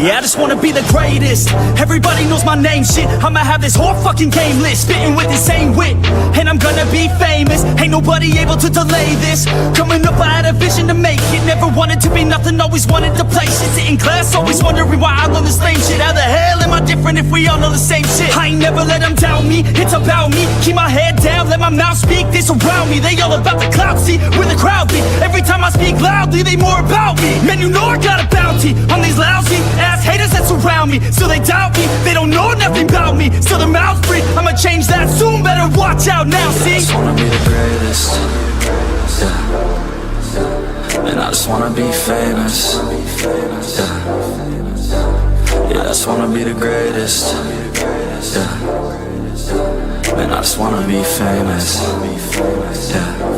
Yeah, I just wanna be the greatest. Everybody knows my name, shit. I'ma have this whole fucking game list, spitting with insane wit, and I'm gonna be famous. Ain't nobody able to delay this. Coming up, I had a vision to make it. Never wanted to be nothing, always wanted to play shit. Sitting class, always wondering why I love this lame shit. How the hell am I different if we all know the same shit? I ain't never let them doubt me, it's about me. Keep my head down, let my mouth speak. They surround me, they all about the clout, see where the crowd be. Every time I speak loudly, they more about me. Man, you know I got a bounty on these lousy ass haters that surround me. Still they doubt me, they don't know nothing about me. Still their mouths free, I'ma change that soon. Better watch out now, see? I just wanna be the greatest, yeah. And I just wanna be famous, yeah. I just wanna be the greatest, yeah. And I just wanna be famous, yeah.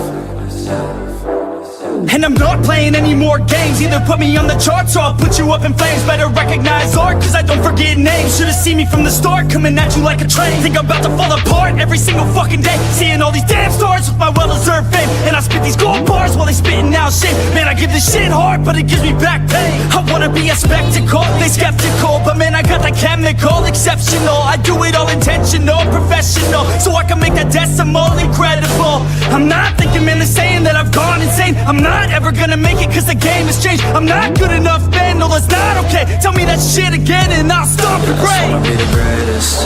And I'm not playing any more games. Either put me on the charts or I'll put you up in flames. Better recognize art, cause I don't forget names. Should've seen me from the start, coming at you like a train. Think I'm about to fall apart every single fucking day. Seeing all these damn stars with my well-deserved fame. And I spit these gold bars while they spitting out shit. Man, I give this shit hard, but it gives me back pain. I wanna be a spectacle, they skeptical. But man, I got the chemical, exceptional. I do it all intentional, professional, so I can make that decimal incredible. I'm not thinking, man, they're saying that I've gone insane. I'm not ever gonna make it cause the game has changed. I'm not good enough, man, no that's not okay. Tell me that shit again and I'll stop the I just brain. wanna be the greatest,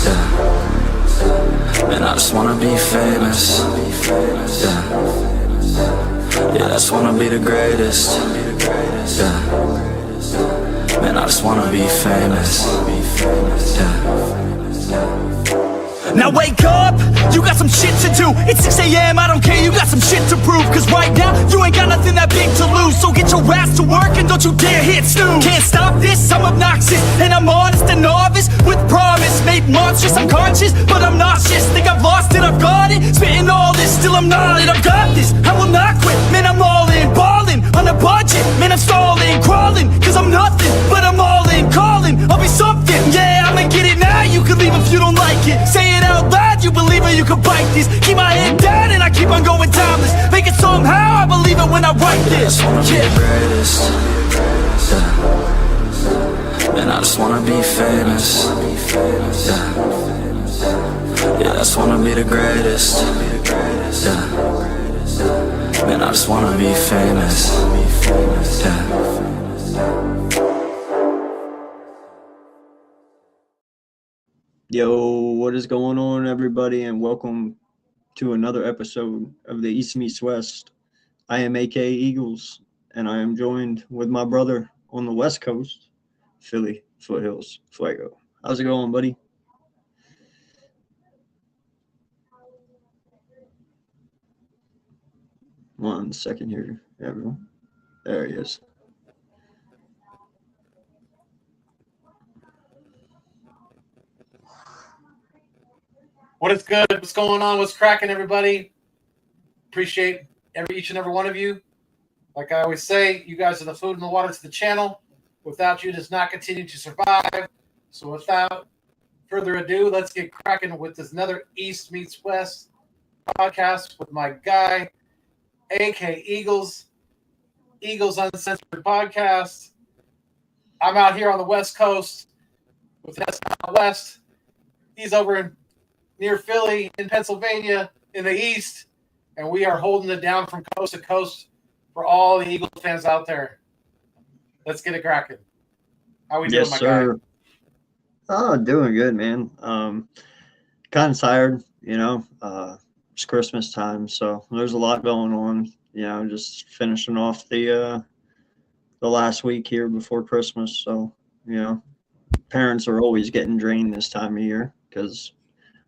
yeah. And I just wanna be famous, yeah. Yeah, I just wanna be the greatest, yeah. Man, I just wanna be famous, yeah. Now wake up, you got some shit to do. It's 6 a.m, I don't care, you got some shit to prove. Cause right now, you ain't got nothing that big to lose. So get your ass to work and don't you dare hit snooze. Can't stop this, I'm obnoxious, and I'm honest and novice. With promise, made monstrous, I'm conscious, but I'm nauseous. Think I've lost it, I've got it. Spitting all this, still I'm not it. I've got this, I will not quit. Man, I'm all in, ballin', on a budget. Man, I'm stalling, crawling, cause I'm nothing, but I'm all in, calling, I'll be something. Yeah, I'ma get it now, you can leave if you don't like it. Say it out loud, you believe it, you can bite this. Keep my head down and I keep on going timeless. Make it somehow, I believe it when I write this. I just wanna be the greatest, yeah. And I just wanna be famous, yeah. Yeah, I just wanna be the greatest, yeah. Man, I just wanna be famous, yeah. Yo, what is going on, everybody, and welcome to another episode of the East Meets West. I am AK Eagles, and I am joined with my brother on the West Coast, Philly Foothills, Fuego. How's it going, buddy? One second here, everyone. There he is. What is good? What's going on? What's cracking, everybody? Appreciate each and every one of you. Like I always say, you guys are the food and the water to the channel. Without you, it does not continue to survive. So without further ado, let's get cracking with this another East Meets West podcast with my guy, AK Eagles, Eagles Uncensored Podcast. I'm out here on the West Coast with S West. He's over in near Philly in Pennsylvania in the East, and we are holding it down from coast to coast for all the Eagles fans out there. Let's get it cracking. How we doing, my guy? Oh, doing good, man. Kind of tired, it's Christmas time, so there's a lot going on. Just finishing off the last week here before Christmas. So, parents are always getting drained this time of year because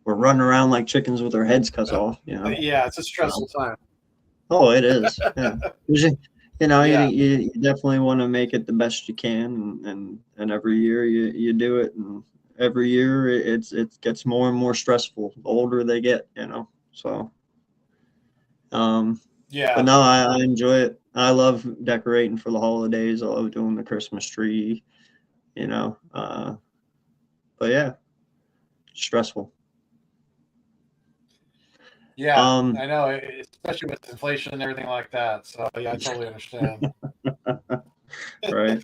we're running around like chickens with our heads cut off. Yeah, it's a stressful time. Oh, it is. Yeah. You definitely want to make it the best you can, and every year you do it, and every year it gets more and more stressful the older they get. So. Yeah. But no, I enjoy it. I love decorating for the holidays. I love doing the Christmas tree. But yeah, stressful. Yeah, I know, especially with inflation and everything like that. So yeah, I totally understand. Right.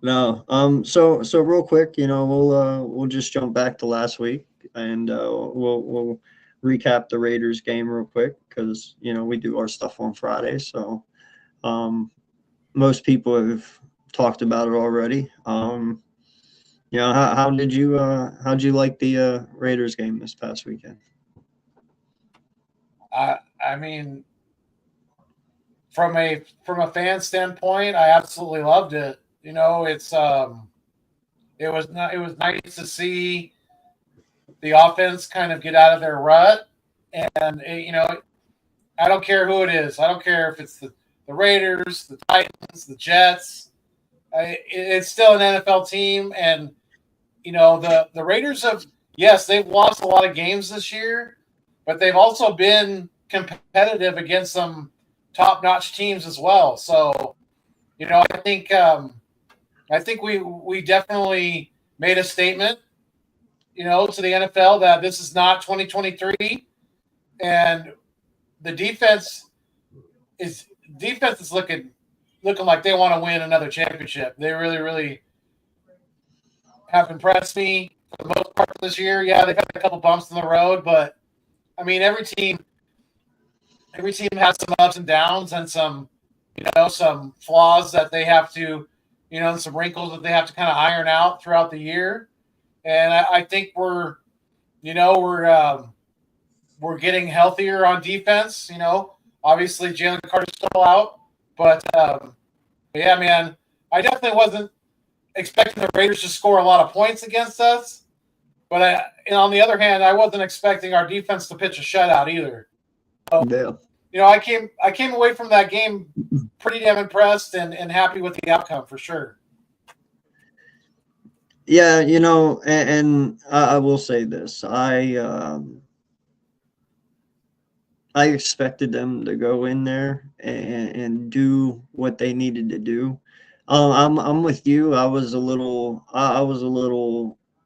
No. So real quick, we'll just jump back to last week, and we'll recap the Raiders game real quick because we do our stuff on Friday. So most people have talked about it already. How'd you like the Raiders game this past weekend? I mean, from a fan standpoint, I absolutely loved it. It was nice to see the offense kind of get out of their rut, and I don't care who it is. I don't care if it's the Raiders, the Titans, the Jets. It's still an NFL team, and the Raiders they've lost a lot of games this year, but they've also been competitive against some top-notch teams as well. So, I think we definitely made a statement, to the NFL that this is not 2023, and the defense is looking like they want to win another championship. They really, really have impressed me for the most part this year. Yeah, they've had a couple bumps in the road, but I mean, every team has some ups and downs and some flaws that they have to, some wrinkles that they have to kind of iron out throughout the year. And I think we're getting healthier on defense. Obviously Jalen Carter's still out, but yeah, man, I definitely wasn't expecting the Raiders to score a lot of points against us. But on the other hand, I wasn't expecting our defense to pitch a shutout either. So, Yeah. I came away from that game pretty damn impressed and happy with the outcome for sure. Yeah, and I will say this. I expected them to go in there and do what they needed to do. I'm with you. I was a little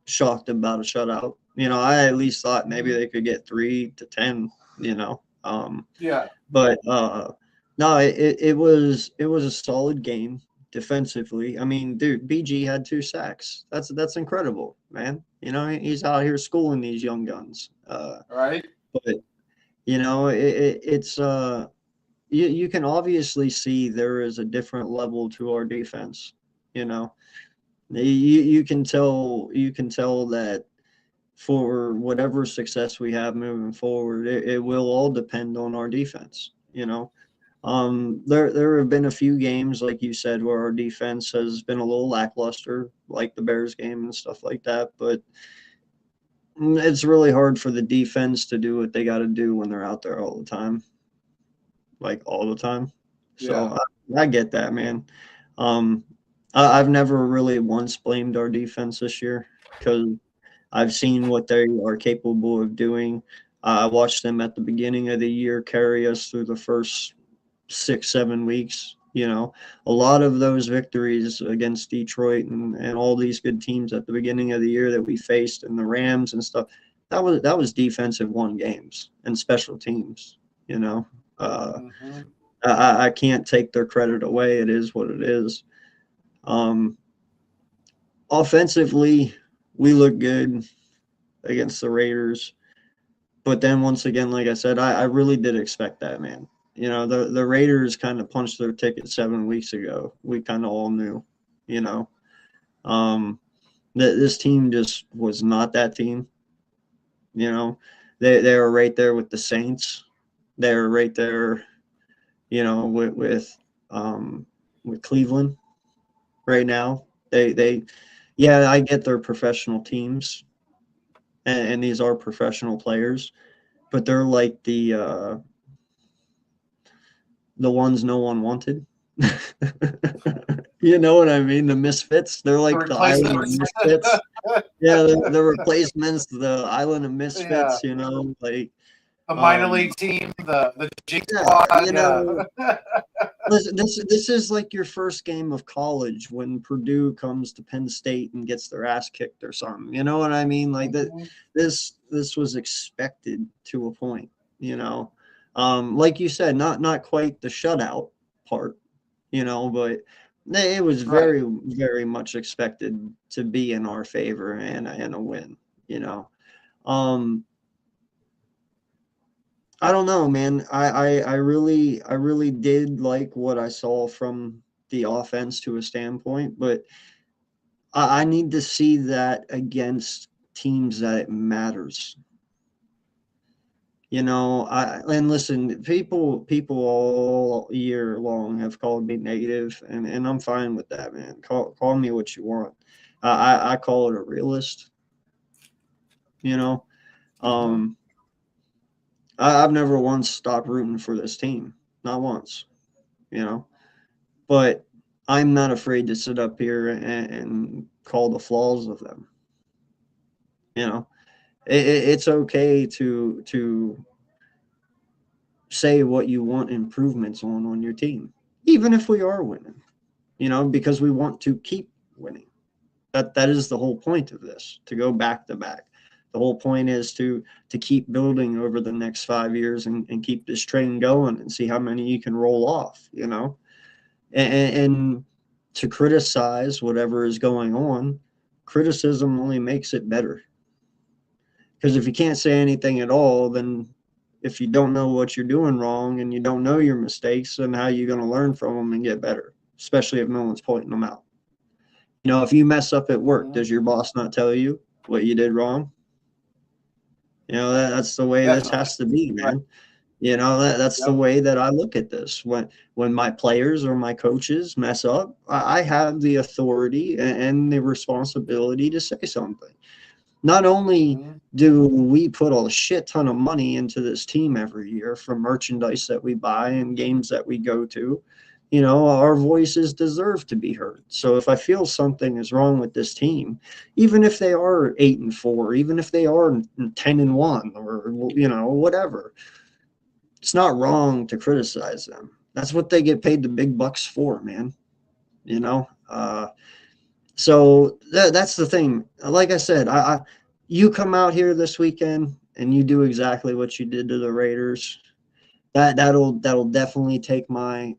shocked about a shutout. I at least thought maybe they could get 3 to 10. Yeah. But no, it was a solid game defensively. I mean, dude, BG had 2 sacks. That's incredible, man. He's out here schooling these young guns. Right. But it's you can obviously see there is a different level to our defense. You can tell that for whatever success we have moving forward, it will all depend on our defense. There have been a few games, like you said, where our defense has been a little lackluster, like the Bears game and stuff like that. But it's really hard for the defense to do what they got to do when they're out there all the time, like all the time. So I get that, man. I've never really once blamed our defense this year because I've seen what they are capable of doing. I watched them at the beginning of the year carry us through the first 6-7 weeks. A lot of those victories against Detroit and all these good teams at the beginning of the year that we faced, and the Rams and stuff, that was defensive won games and special teams. I can't take their credit away. It is what it is. Offensively, we look good against the Raiders, but then once again, like I said, I really did expect that, man. The Raiders kind of punched their ticket 7 weeks ago. We kind of all knew, that this team just was not that team. They were right there with the Saints. They were right there, with Cleveland right now. I get they're professional teams, and these are professional players, but they're like the ones no one wanted. You know what I mean? The misfits. They're like the island of misfits. Yeah, the replacements, the island of misfits. Yeah. Like the minor league team, the G yeah, squad. this is like your first game of college when Purdue comes to Penn State and gets their ass kicked or something. You know what I mean? Like that. This was expected to a point. Like you said, not quite the shutout part. But It was Right. very, very much expected to be in our favor and a win, you know. I don't know, man. I really did like what I saw from the offense to a standpoint, but I need to see that against teams that it matters. You know, and listen, people all year long have called me negative, and I'm fine with that, man. Call me what you want. I call it a realist. You know, um, I've never once stopped rooting for this team, not once. You know, but I'm not afraid to sit up here and call the flaws of them. You know, it's okay to say what you want improvements on your team, even if we are winning, you know, because we want to keep winning. That is the whole point of this, to go back to back. The whole point is to keep building over the next 5 years and keep this train going and see how many you can roll off, you know, and to criticize whatever is going on. Criticism only makes it better, because if you can't say anything at all, then if you don't know what you're doing wrong and you don't know your mistakes, then how are you going to learn from them and get better, especially if no one's pointing them out? You know, if you mess up at work, does your boss not tell you what you did wrong? You know, that's the way this Definitely. has to be, Right. man. You know, that's the Yep. way that I look at this. When my players or my coaches mess up, I have the authority and the responsibility to say something. Not only Mhm. do we put a shit ton of money into this team every year from merchandise that we buy and games that we go to, you know, our voices deserve to be heard. So if I feel something is wrong with this team, even if they are 8-4, even if they are 10-1, or, you know, whatever, it's not wrong to criticize them. That's what they get paid the big bucks for, man. You know, so that's the thing. Like I said, you come out here this weekend and you do exactly what you did to the Raiders. That'll definitely take my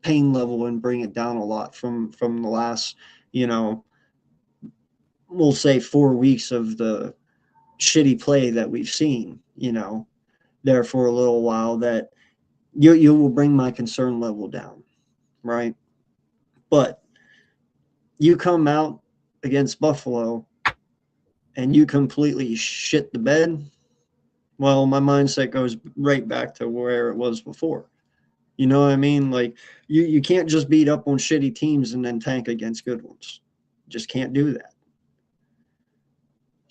pain level and bring it down a lot from the last, you know, we'll say 4 weeks of the shitty play that we've seen, you know, there for a little while. That you will bring my concern level down, right? But you come out against Buffalo and you completely shit the bed, well, my mindset goes right back to where it was before. You know what I mean? Like, you can't just beat up on shitty teams and then tank against good ones. Just can't do that.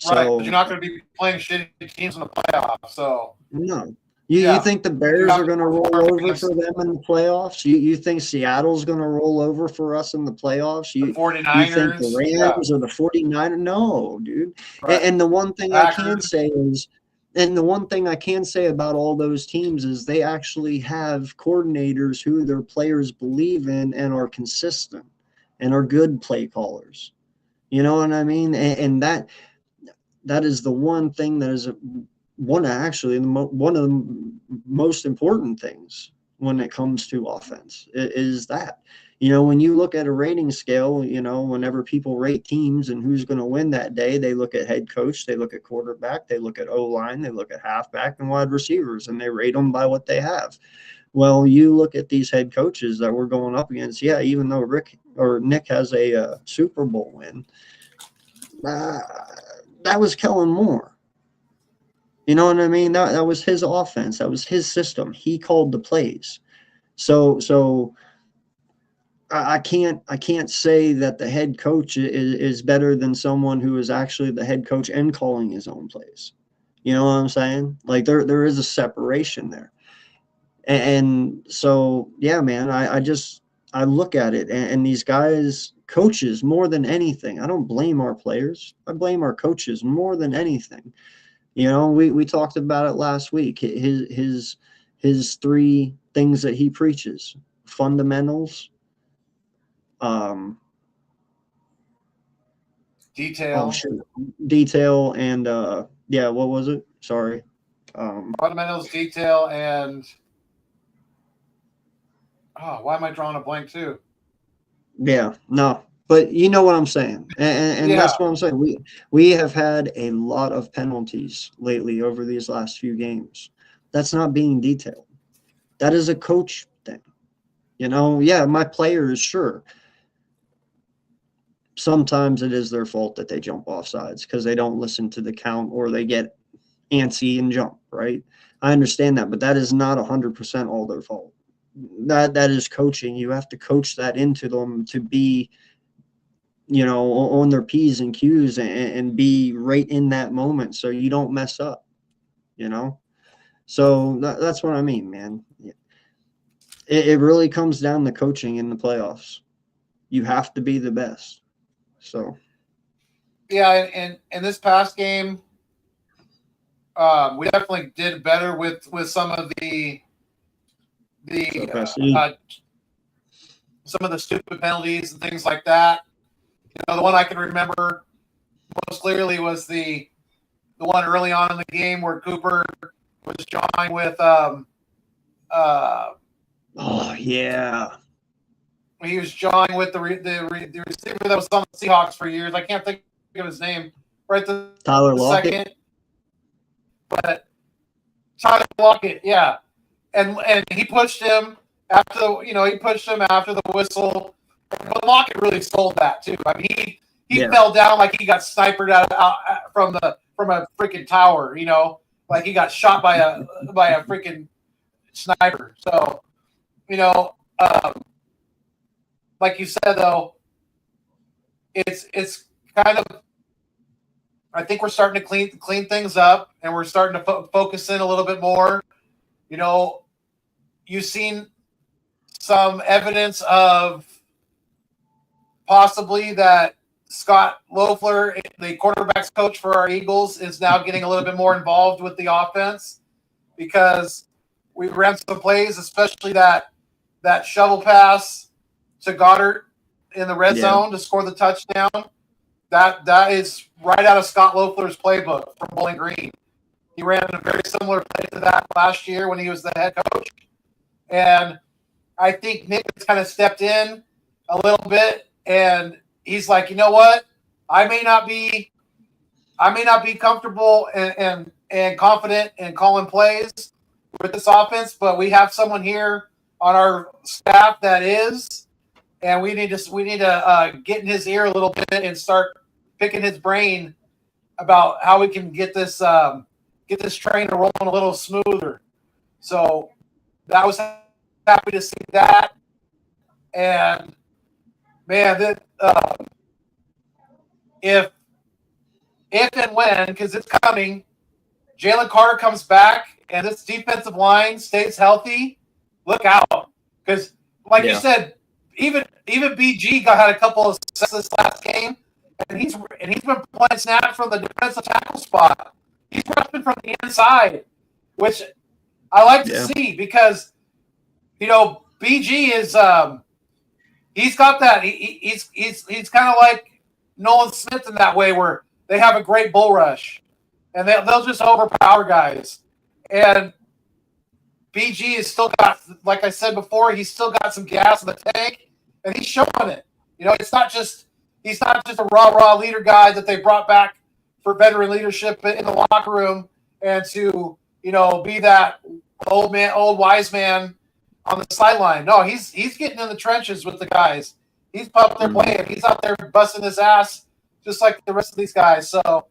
Right. But you're So not going to be playing shitty teams in the playoffs. So, no. You yeah, think the you Bears have are to going to work roll hard over for against them in the playoffs? You think Seattle's going to roll over for us in the playoffs? the You think the 49ers. Yeah. Rams or the 49ers? No, dude. Right. And the one thing I can Packers. say is, and the one thing I can say about all those teams is they actually have coordinators who their players believe in and are consistent and are good play callers. You know what I mean? And that is the one thing that is one of the most important things when it comes to offense is that, you know, when you look at a rating scale, you know, whenever people rate teams and who's going to win that day, they look at head coach, they look at quarterback, they look at O-line, they look at halfback and wide receivers, and they rate them by what they have. Well, you look at these head coaches that we're going up against. Yeah, even though Nick has a Super Bowl win, uh, that was Kellen Moore. You know what I mean? That was his offense. That was his system. He called the plays. So I can't say that the head coach is better than someone who is actually the head coach and calling his own plays. You know what I'm saying? Like there is a separation there. And so yeah, man, I look at it, and these guys, coaches, more than anything. I don't blame our players. I blame our coaches more than anything. You know, we talked about it last week. His three things that he preaches: fundamentals, um, oh Detail. shit, detail, and yeah, what was it? Sorry. Fundamentals, detail, and Oh, why am I drawing a blank too? Yeah, no, but you know what I'm saying, and Yeah. that's what I'm saying. We have had a lot of penalties lately over these last few games. That's not being detailed. That is a coach thing. Yeah, my players, sure. Sometimes it is their fault that they jump off sides because they don't listen to the count or they get antsy and jump, right? I understand that, but that is not 100% all their fault. That is coaching. You have to coach that into them to be, on their P's and Q's and be right in that moment so you don't mess up, you know? So that's what I mean, man. It really comes down to coaching in the playoffs. You have to be the best. So. Yeah, and this past game, we definitely did better with some of the some of the stupid penalties and things like that. The one I can remember most clearly was the one early on in the game where Cooper was jawing with oh yeah, he was jawing with the receiver that was on the Seahawks for years. I can't think of his name right the Tyler Lockett. Second, but Tyler Lockett, yeah, and he pushed him after the whistle. But Lockett really sold that too. I mean, he fell down like he got sniped out from a freaking tower. Like he got shot by a freaking sniper. So, like you said though, it's kind of. I think we're starting to clean things up, and we're starting to focus in a little bit more. You've seen some evidence of possibly that Scott Loeffler, the quarterback's coach for our Eagles, is now getting a little bit more involved with the offense because we ran some plays, especially that shovel pass to Goddard in the red zone to score the touchdown. That is right out of Scott Loeffler's playbook from Bowling Green. He ran a very similar play to that last year when he was the head coach. And I think Nick has kind of stepped in a little bit, and he's like, you know what? I may not be comfortable and confident in calling plays with this offense, but we have someone here on our staff that is, and we need to get in his ear a little bit and start picking his brain about how we can get this train rolling a little smoother. So I was happy to see that, and man, if and when, because it's coming, Jalen Carter comes back and this defensive line stays healthy, look out. Because, like you said, even BG had a couple of successes last game, and he's been playing snaps from the defensive tackle spot. He's rushing from the inside, which I like to see because, BG is he's got that. He's kind of like Nolan Smith in that way where they have a great bull rush, and they'll just overpower guys. And BG has still got, like I said before, he's still got some gas in the tank, and he's showing it. He's not just a rah leader guy that they brought back for veteran leadership in the locker room and to be that old wise man on the sideline. No, he's getting in the trenches with the guys. He's up there playing. He's out there busting his ass just like the rest of these guys. So,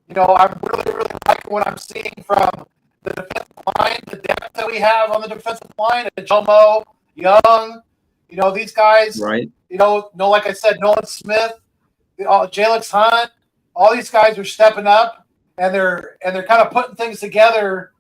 I'm really, really liking what I'm seeing from the defensive line, the depth that we have on the defensive line. Jomo, Young, these guys. Right. Like I said, Nolan Smith, Jalix Hunt, all these guys are stepping up, and they're kind of putting things together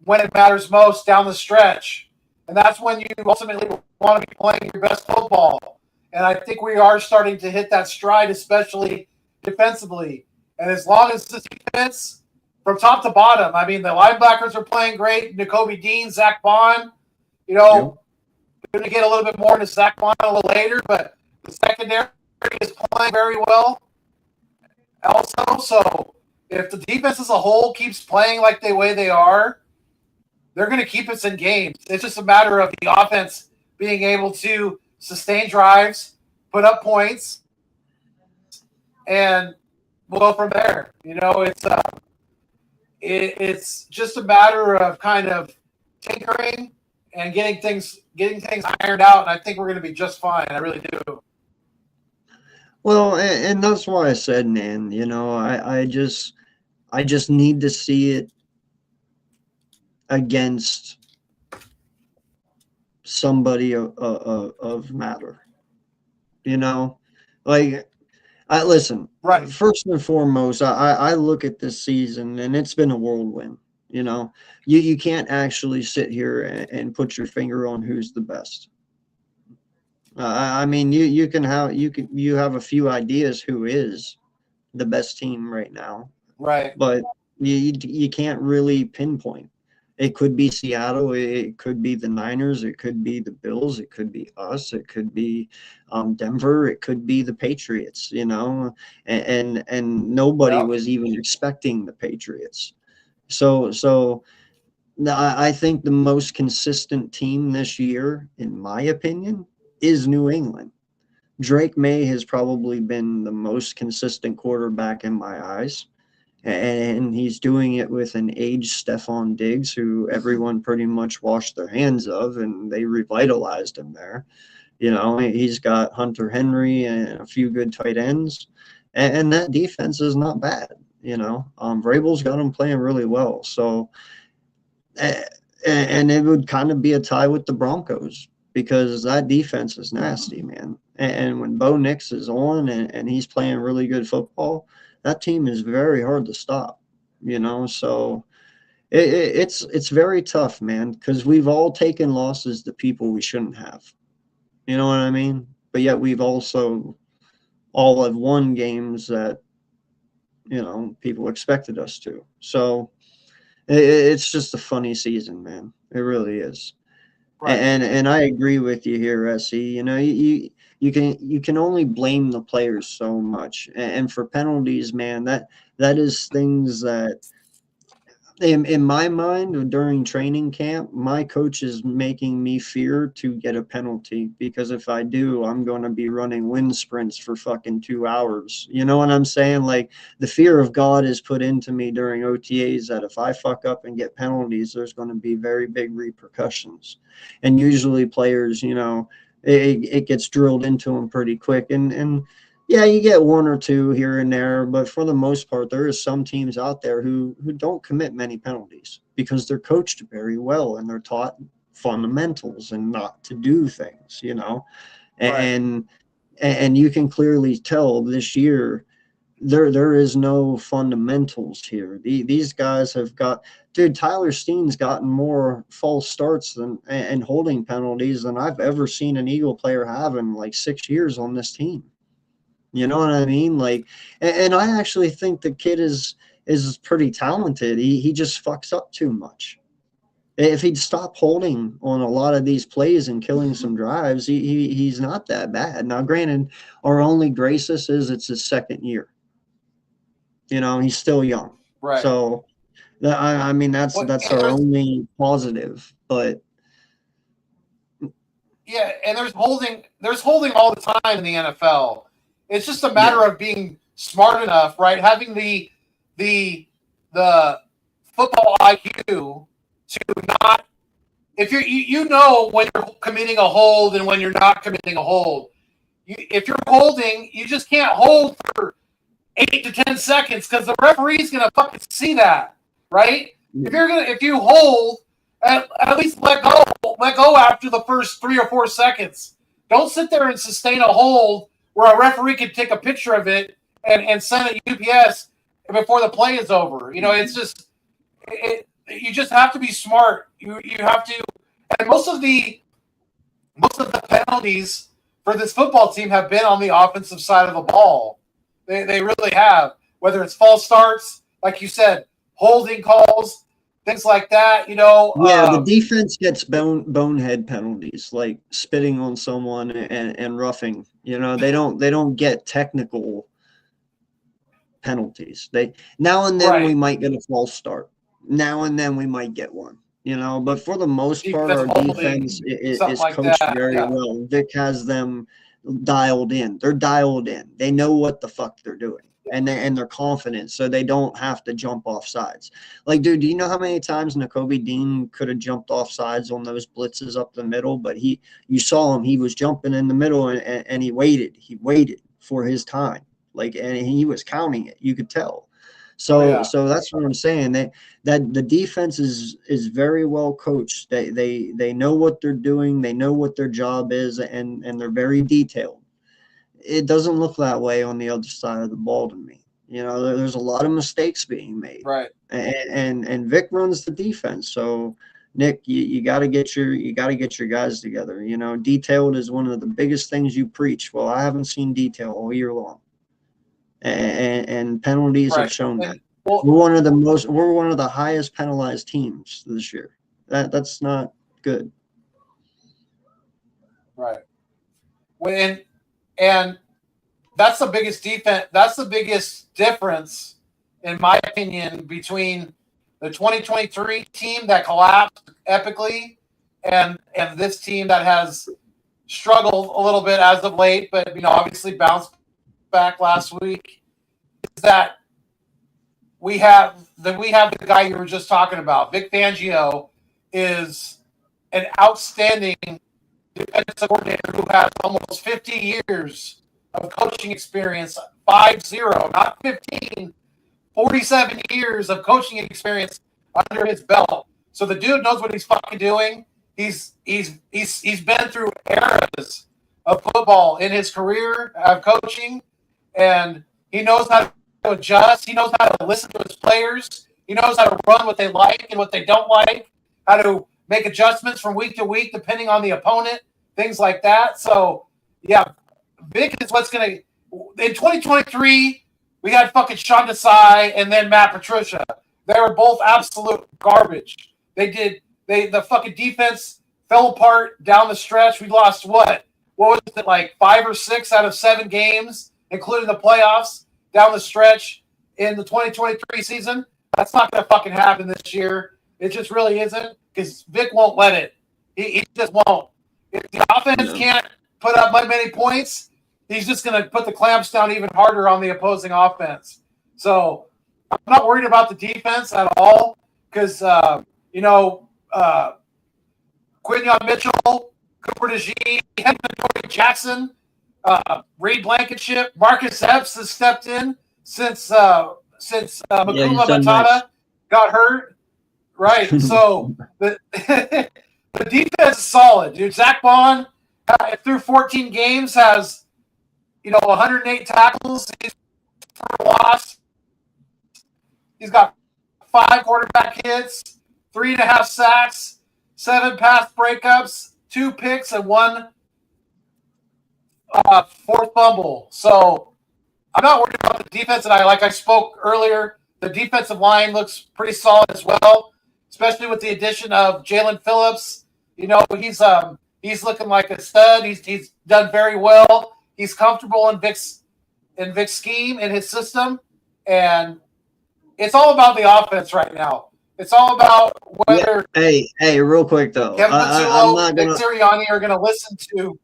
when it matters most down the stretch. And that's when you ultimately want to be playing your best football. And I think we are starting to hit that stride, especially defensively. And as long as this defense, from top to bottom, I mean, the linebackers are playing great. N'Kobe Dean, Zach Bond, we're going to get a little bit more into Zach Bond a little later, but the secondary is playing very well also. So if the defense as a whole keeps playing like the way they are, they're going to keep us in games. It's just a matter of the offense being able to sustain drives, put up points, and we'll go from there. It's just a matter of kind of tinkering and getting things ironed out, and I think we're going to be just fine. I really do. Well, and that's why I said, man, I just need to see it against somebody of matter. Like, listen. Right. First and foremost, I look at this season, and it's been a whirlwind. You can't actually sit here and put your finger on who's the best. I mean, you have a few ideas who is the best team right now, right? But you can't really pinpoint. It could be Seattle, it could be the Niners, it could be the Bills, it could be us, it could be Denver, it could be the Patriots. And nobody was even expecting the Patriots. So I think the most consistent team this year, in my opinion, is New England. Drake May has probably been the most consistent quarterback in my eyes, and he's doing it with an aged Stephon Diggs, who everyone pretty much washed their hands of, and they revitalized him there. He's got Hunter Henry and a few good tight ends, and that defense is not bad. Vrabel's got him playing really well. So, and it would kind of be a tie with the Broncos, because that defense is nasty, man. And when Bo Nix is on and he's playing really good football, that team is very hard to stop, So it's very tough, man, because we've all taken losses to people we shouldn't have. You know what I mean? But yet we've also all have won games that, people expected us to. So it's just a funny season, man. It really is. Right. And I agree with you here, SE. You can only blame the players so much, and for penalties, man, that is things that in my mind during training camp, my coach is making me fear to get a penalty, because if I do, I'm going to be running wind sprints for fucking 2 hours. You know what I'm saying? Like, the fear of God is put into me during OTAs that if I fuck up and get penalties, there's going to be very big repercussions. And usually players, it gets drilled into them pretty quick. And yeah, you get one or two here and there, but for the most part, there is some teams out there who don't commit many penalties because they're coached very well and they're taught fundamentals and not to do things, and you can clearly tell this year there is no fundamentals here. These guys have got, dude, Tyler Steen's gotten more false starts and holding penalties than I've ever seen an Eagle player have in like 6 years on this team. You know what I mean? Like, and I actually think the kid is pretty talented. He just fucks up too much. If he'd stop holding on a lot of these plays and killing some drives, he's not that bad. Now, granted, our only graces is it's his second year. He's still young. Right. So, I mean, that's our only positive. But yeah, and there's holding all the time in the NFL. It's just a matter of being smart enough, right? Having the football IQ to not, if you know when you're committing a hold and when you're not committing a hold. If you're holding, you just can't hold for 8 to 10 seconds because the referee's gonna fucking see that, right? If you hold, at least let go after the first 3 or 4 seconds. Don't sit there and sustain a hold where a referee can take a picture of it and send it UPS before the play is over. It's just you just have to be smart. You have to, and most of the penalties for this football team have been on the offensive side of the ball. They really have, whether it's false starts, like you said, holding calls, things like that, the defense gets bonehead penalties, like spitting on someone and roughing. They don't get technical penalties. Now and then we might get a false start. Now and then we might get one. you know. But for the most part, Defense our holding, defense something is like coached that. very Yeah. well. Vic has them dialed in. They're dialed in. They know what the fuck they're doing. And they're confident, so they don't have to jump off sides. Like, dude, do you know how many times Nakobe Dean could have jumped off sides on those blitzes up the middle? But you saw him, he was jumping in the middle, and he waited. He waited for his time. Like, and he was counting it. You could tell. So so that's what I'm saying. That the defense is very well coached. They know what they're doing. They know what their job is, and they're very detailed. It doesn't look that way on the other side of the ball to me. You know, there's a lot of mistakes being made. Right. And Vic runs the defense. So Nick, you got to get your guys together. You know, detailed is one of the biggest things you preach. Well, I haven't seen detail all year long. And penalties have shown that. Well, We're one of the highest penalized teams this year. That's not good. Right. And that's the biggest defense. That's the biggest difference, in my opinion, between the 2023 team that collapsed epically and this team that has struggled a little bit as of late, but obviously bounced back last week. Is that we have the guy you were just talking about. Vic Fangio is an outstanding defensive coordinator who has almost 50 years of coaching experience, 50, not 15, 47 years of coaching experience under his belt. So the dude knows what he's fucking doing. He's been through eras of football in his career of coaching, and he knows how to adjust. He knows how to listen to his players. He knows how to run what they like and what they don't like, how to make adjustments from week to week depending on the opponent, things like that. So, yeah, Vic is what's going to – in 2023, we had fucking Sean Desai and then Matt Patricia. They were both absolute garbage. The fucking defense fell apart down the stretch. We lost what? What was it, like 5 or 6 out of 7 games, including the playoffs down the stretch in the 2023 season? That's not going to fucking happen this year. It just really isn't, because Vic won't let it. He just won't. If the offense can't put up many points, he's just going to put the clamps down even harder on the opposing offense. So I'm not worried about the defense at all, because, Quinyon Mitchell, Cooper DeJean, Henry Jackson, Reed Blankenship, Marcus Epps has stepped in since Makuma Matata got hurt. Right. So the defense is solid, dude. Zach Bond, through 14 games, has 108 tackles. He's for a loss. He's got 5 quarterback hits, 3.5 sacks, 7 pass breakups, 2 picks, and 1 fourth fumble. So I'm not worried about the defense. And like I spoke earlier, the defensive line looks pretty solid as well, especially with the addition of Jalen Phillips. He's looking like a stud. He's done very well. He's comfortable in Vic's scheme, in his system, and it's all about the offense right now. It's all about whether Hey, real quick though, Kevin Mazzulo and Nick Sirianni are going to listen to.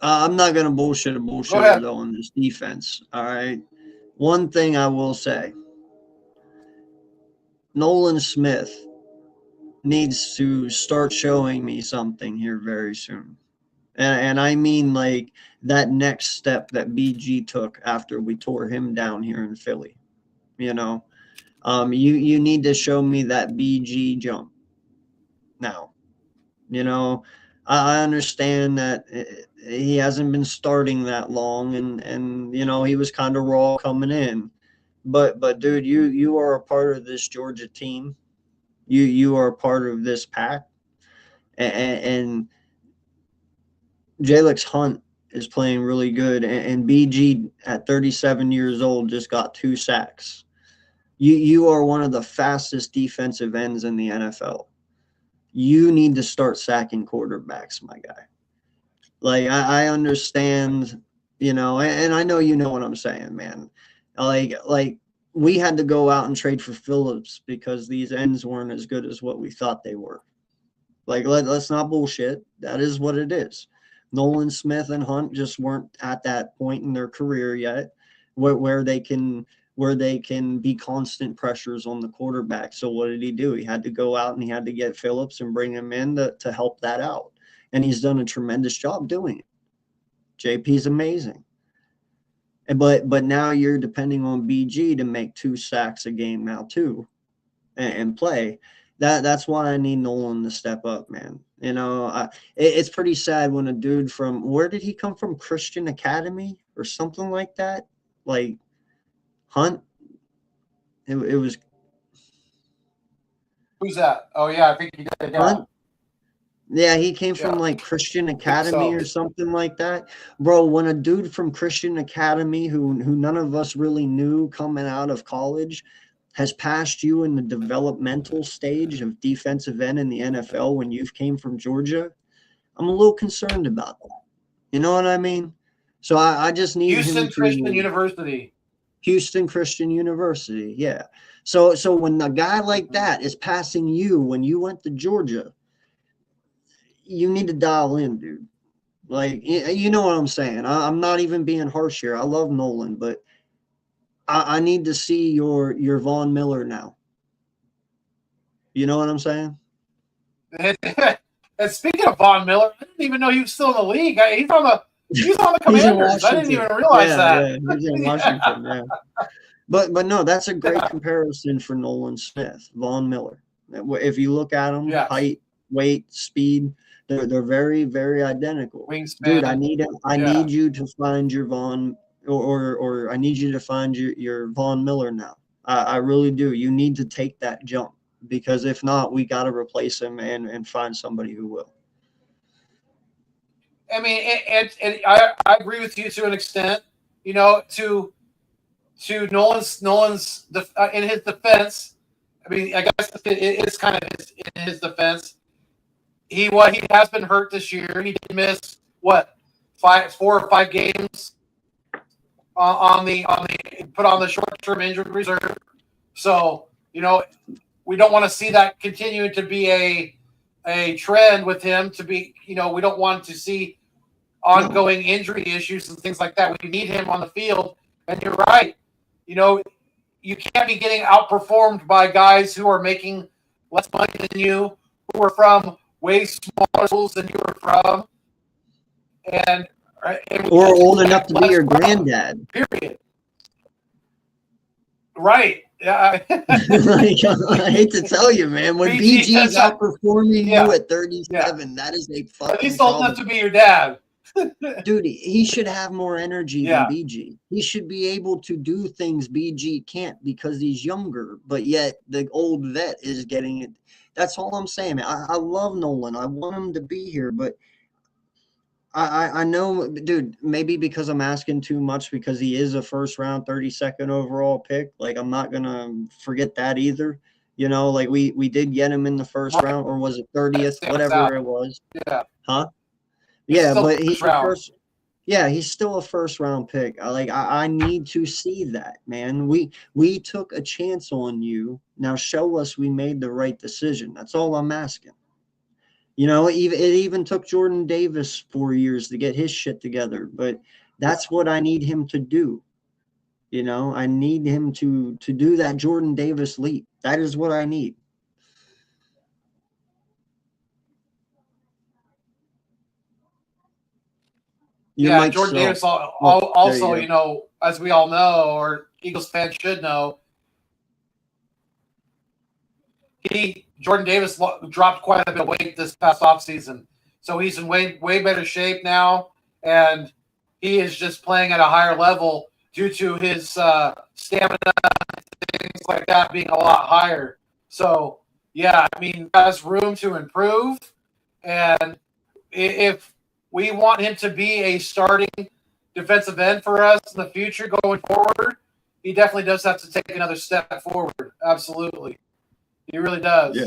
I'm not going to bullshit though on this defense. All right. One thing I will say, Nolan Smith needs to start showing me something here very soon. And I mean like that next step that BG took after we tore him down here in Philly. You need to show me that BG jump now. I understand that he hasn't been starting that long, and he was kind of raw coming in, but dude, you are a part of this Georgia team. You are a part of this pack, and Jalix Hunt is playing really good, and BG at 37 years old just got 2 sacks. You are one of the fastest defensive ends in the NFL. You need to start sacking quarterbacks, my guy. Like, I understand, and I know you know what I'm saying, man. Like we had to go out and trade for Phillips because these ends weren't as good as what we thought they were. Like, let's not bullshit. That is what it is. Nolan Smith and Hunt just weren't at that point in their career yet where they can be constant pressures on the quarterback. So what did he do? He had to go out and he had to get Phillips and bring him in to help that out. And he's done a tremendous job doing it. JP's amazing. But now you're depending on BG to make 2 sacks a game now too and play. That's why I need Nolan to step up, man. You know, it's pretty sad when a dude from, where did he come from? Christian Academy or something like that? Like Hunt? It was. Who's that? Oh, yeah, I think you got it. Hunt? Yeah, he came from like Christian Academy or something like that. Bro, when a dude from Christian Academy who none of us really knew coming out of college has passed you in the developmental stage of defensive end in the NFL when you came from Georgia, I'm a little concerned about that. You know what I mean? So I just need Houston Christian University. Houston Christian University, yeah. So when a guy like that is passing you when you went to Georgia, you need to dial in, dude. Like, you know what I'm saying? I'm not even being harsh here. I love Nolan, but I need to see your Von Miller now. You know what I'm saying? And speaking of Von Miller, I didn't even know he was still in the league. He's on the Commanders. I didn't even realize that. Yeah, he's in Washington, yeah. But no, that's a great comparison for Nolan Smith, Von Miller. If you look at him, height, weight, speed, they're very, very identical. Wingspan. Dude, I need you to find your Von or I need you to find your Von Miller now. I really do. You need to take that jump because if not, we got to replace him and find somebody who will. I mean, and I agree with you to an extent. You know, to Nolan's in his defense. I mean, I guess it's kind of in his defense. He has been hurt this year. He did miss 4 or 5 games on the put on the short-term injured reserve. So, you know, we don't want to see that continue to be a trend with him to be, you know, we don't want to see ongoing injury issues and things like that. We need him on the field. And you're right. You know, you can't be getting outperformed by guys who are making less money than you, who are from way smaller schools than you were from, and or old enough to be your granddad. Period. Right. Yeah. Like, I hate to tell you, man. When BG's outperforming you at 37, that is a fucking At least old enough to be your dad. Dude, he should have more energy than BG. He should be able to do things BG can't because he's younger, but yet the old vet is getting it. That's all I'm saying, man. I love Nolan. I want him to be here, but I know, dude, maybe because I'm asking too much because he is a first round 32nd overall pick. Like, I'm not going to forget that either. You know, like we did get him in the first round, or was it 30th, whatever it was. Yeah. Huh? Yeah, but he's still a first round pick. I need to see that, man. We took a chance on you. Now show us we made the right decision. That's all I'm asking. You know, it even took Jordan Davis 4 years to get his shit together, but that's what I need him to do. You know, I need him to do that Jordan Davis leap. That is what I need. Jordan Davis also, you know, as we all know, or Eagles fans should know, Jordan Davis dropped quite a bit of weight this past offseason. So he's in way better shape now, and he is just playing at a higher level due to his stamina and things like that being a lot higher. So, yeah, I mean, has room to improve, and if we want him to be a starting defensive end for us in the future going forward, he definitely does have to take another step forward. Absolutely. He really does. Yeah.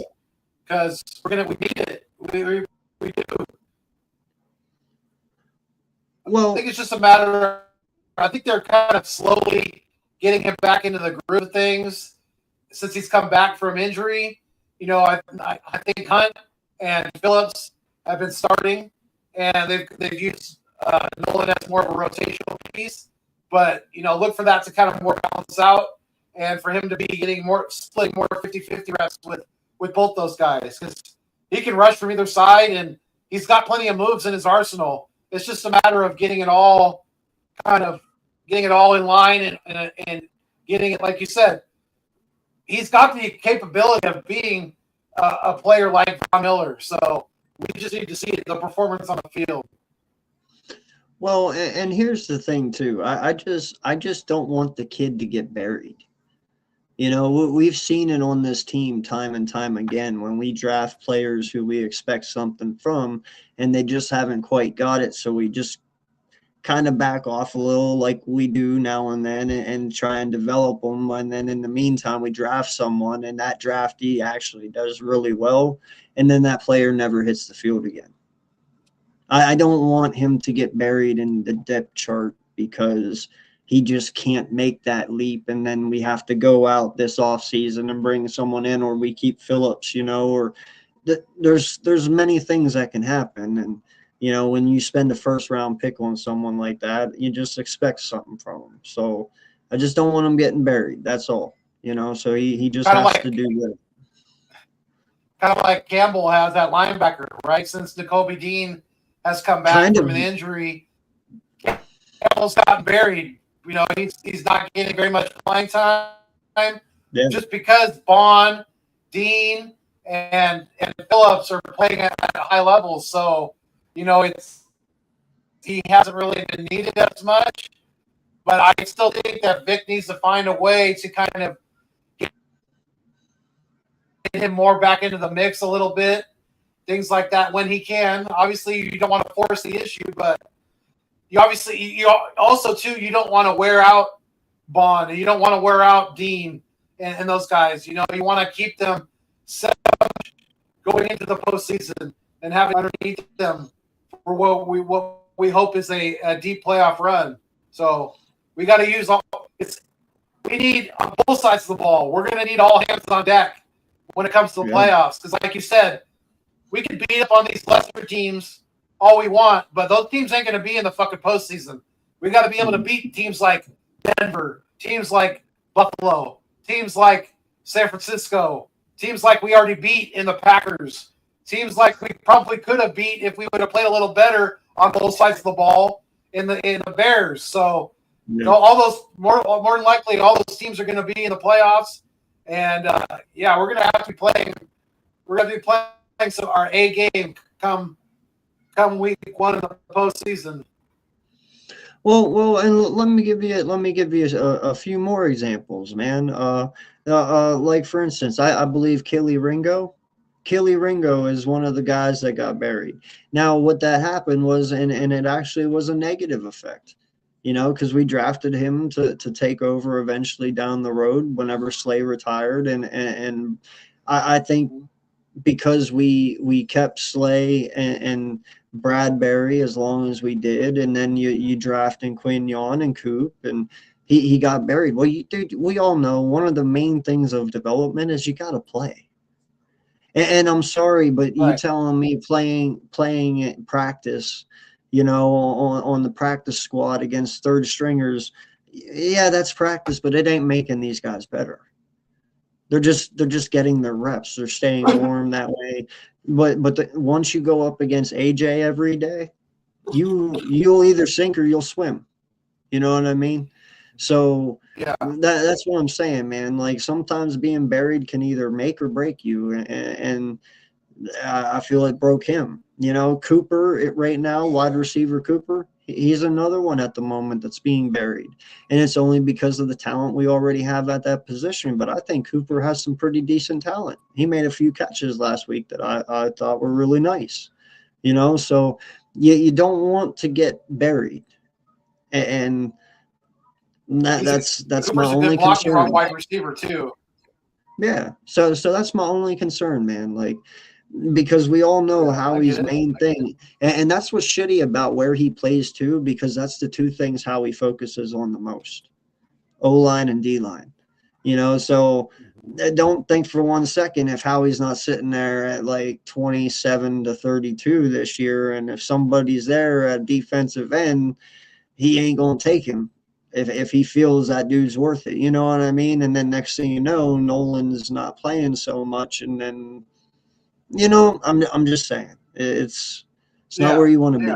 Because we need it. We do. Well, I think it's just a matter of, I think they're kind of slowly getting him back into the groove of things since he's come back from injury. You know, I think Hunt and Phillips have been starting, and they've used Nolan as more of a rotational piece. But, you know, look for that to kind of more balance out and for him to be getting splitting more 50-50 reps with both those guys, because he can rush from either side and he's got plenty of moves in his arsenal. It's just a matter of getting it all in line and getting it, like you said, he's got the capability of being a player like Von Miller. So we just need to see the performance on the field. Well, and here's the thing too. I just don't want the kid to get buried. You know, we've seen it on this team time and time again when we draft players who we expect something from, and they just haven't quite got it. So we just kind of back off a little, like we do now and then, and try and develop them. And then in the meantime, we draft someone, and that draftee actually does really well, and then that player never hits the field again. I don't want him to get buried in the depth chart because he just can't make that leap, and then we have to go out this offseason and bring someone in, or we keep Phillips, you know, or there's many things that can happen. And, you know, when you spend a first-round pick on someone like that, you just expect something from him. So I just don't want him getting buried. That's all, you know, so he just has to do that. Kind of like Campbell has that linebacker, right? Since Nakobe Dean has come back from an injury, Campbell's gotten buried. You know, he's not getting very much playing time, just because Bond, Dean, and Phillips are playing at high levels. So, you know, he hasn't really been needed as much. But I still think that Vic needs to find a way to kind of get him more back into the mix a little bit, things like that when he can. Obviously, you don't want to force the issue, but you also too, you don't want to wear out Bond, and you don't want to wear out Dean and those guys. You know, you want to keep them set up going into the postseason and having underneath them for what we hope is a deep playoff run. So we got to use we need on both sides of the ball. We're going to need all hands on deck when it comes to the playoffs, because like you said, we can beat up on these lesser teams all we want, but those teams ain't going to be in the fucking postseason. We got to be able to beat teams like Denver, teams like Buffalo, teams like San Francisco, teams like we already beat in the Packers, teams like we probably could have beat if we would have played a little better on both sides of the ball in the Bears. So, you know, all those more than likely, all those teams are going to be in the playoffs, and we're going to have to be playing. We're going to be playing our A game come week one of the postseason. Well, and let me give you a few more examples, man. Like for instance, I believe Kelly Ringo is one of the guys that got buried. Now, what that happened was, and it actually was a negative effect, you know, because we drafted him to take over eventually down the road whenever Slay retired, and I think because we kept Slay and Bradbury as long as we did, and then you draft in Quignon and Coop, and he got buried. Well, we all know one of the main things of development is you got to play. And I'm sorry, but you telling me playing at practice, you know, on the practice squad against third stringers, yeah, that's practice, but it ain't making these guys better. They're just getting their reps. They're staying warm that way. But once you go up against AJ every day, you'll either sink or you'll swim. You know what I mean? So that's what I'm saying, man. Like sometimes being buried can either make or break you, and I feel it broke him. You know, Cooper right now, wide receiver Cooper, he's another one at the moment that's being buried, and it's only because of the talent we already have at that position. But I think Cooper has some pretty decent talent. He made a few catches last week that I thought were really nice. You know, so you don't want to get buried, and that's my only concern. Wide receiver too. Yeah, so that's my only concern, man. Like, because we all know how he's main thing, and that's what's shitty about where he plays too, because that's the two things how he focuses on the most. O-line and D-line. So don't think for 1 second if Howie's not sitting there at like 27-32 this year, and if somebody's there at defensive end, he ain't gonna take him if he feels that dude's worth it. You know what I mean? And then next thing you know, Nolan's not playing so much, and then I'm just saying it's not where you want to be.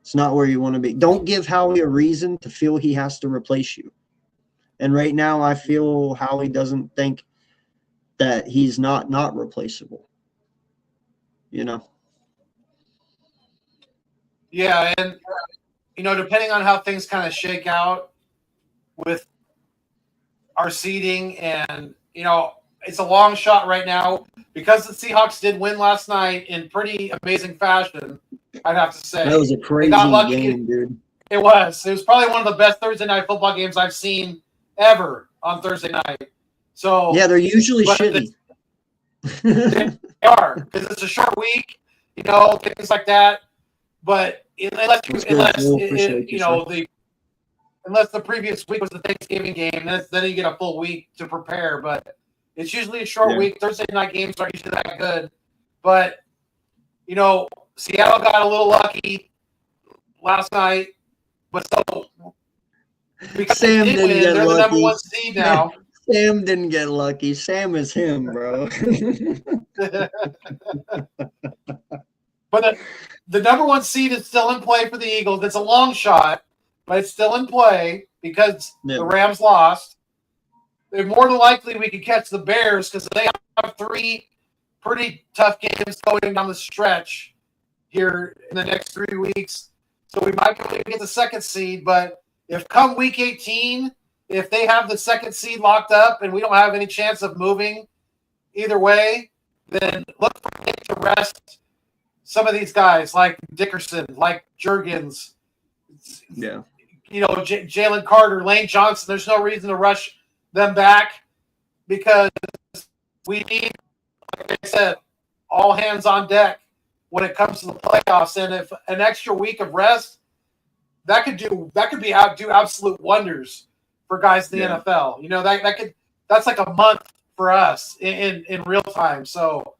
It's not where you want to be. Don't give Howie a reason to feel he has to replace you. And right now, I feel Howie doesn't think that he's not replaceable. Yeah, and depending on how things kind of shake out with our seeding, and it's a long shot right now because the Seahawks did win last night in pretty amazing fashion. I'd have to say That was a crazy game, dude. It was probably one of the best Thursday night football games I've seen ever on Thursday night. So yeah, they're usually shitty. They are, because it's a short week, things like that. But unless the previous week was the Thanksgiving game, then you get a full week to prepare. But it's usually a short week. Thursday night games aren't usually that good. But Seattle got a little lucky last night, but so because Sam didn't get they're lucky. the number one seed now. Sam didn't get lucky. Sam is him, bro. But the number one seed is still in play for the Eagles. It's a long shot, but it's still in play because the Rams lost. More than likely, we could catch the Bears because they have 3 pretty tough games going down the stretch here in the next 3 weeks. So we might be able to get the second seed, but if come week 18, if they have the second seed locked up and we don't have any chance of moving either way, then look for it to rest some of these guys like Dickerson, like Juergens, Jalen Carter, Lane Johnson. There's no reason to rush them back because we need, like I said, all hands on deck when it comes to the playoffs. And if an extra week of rest, that could do absolute wonders for guys in the NFL. That's like a month for us in real time. So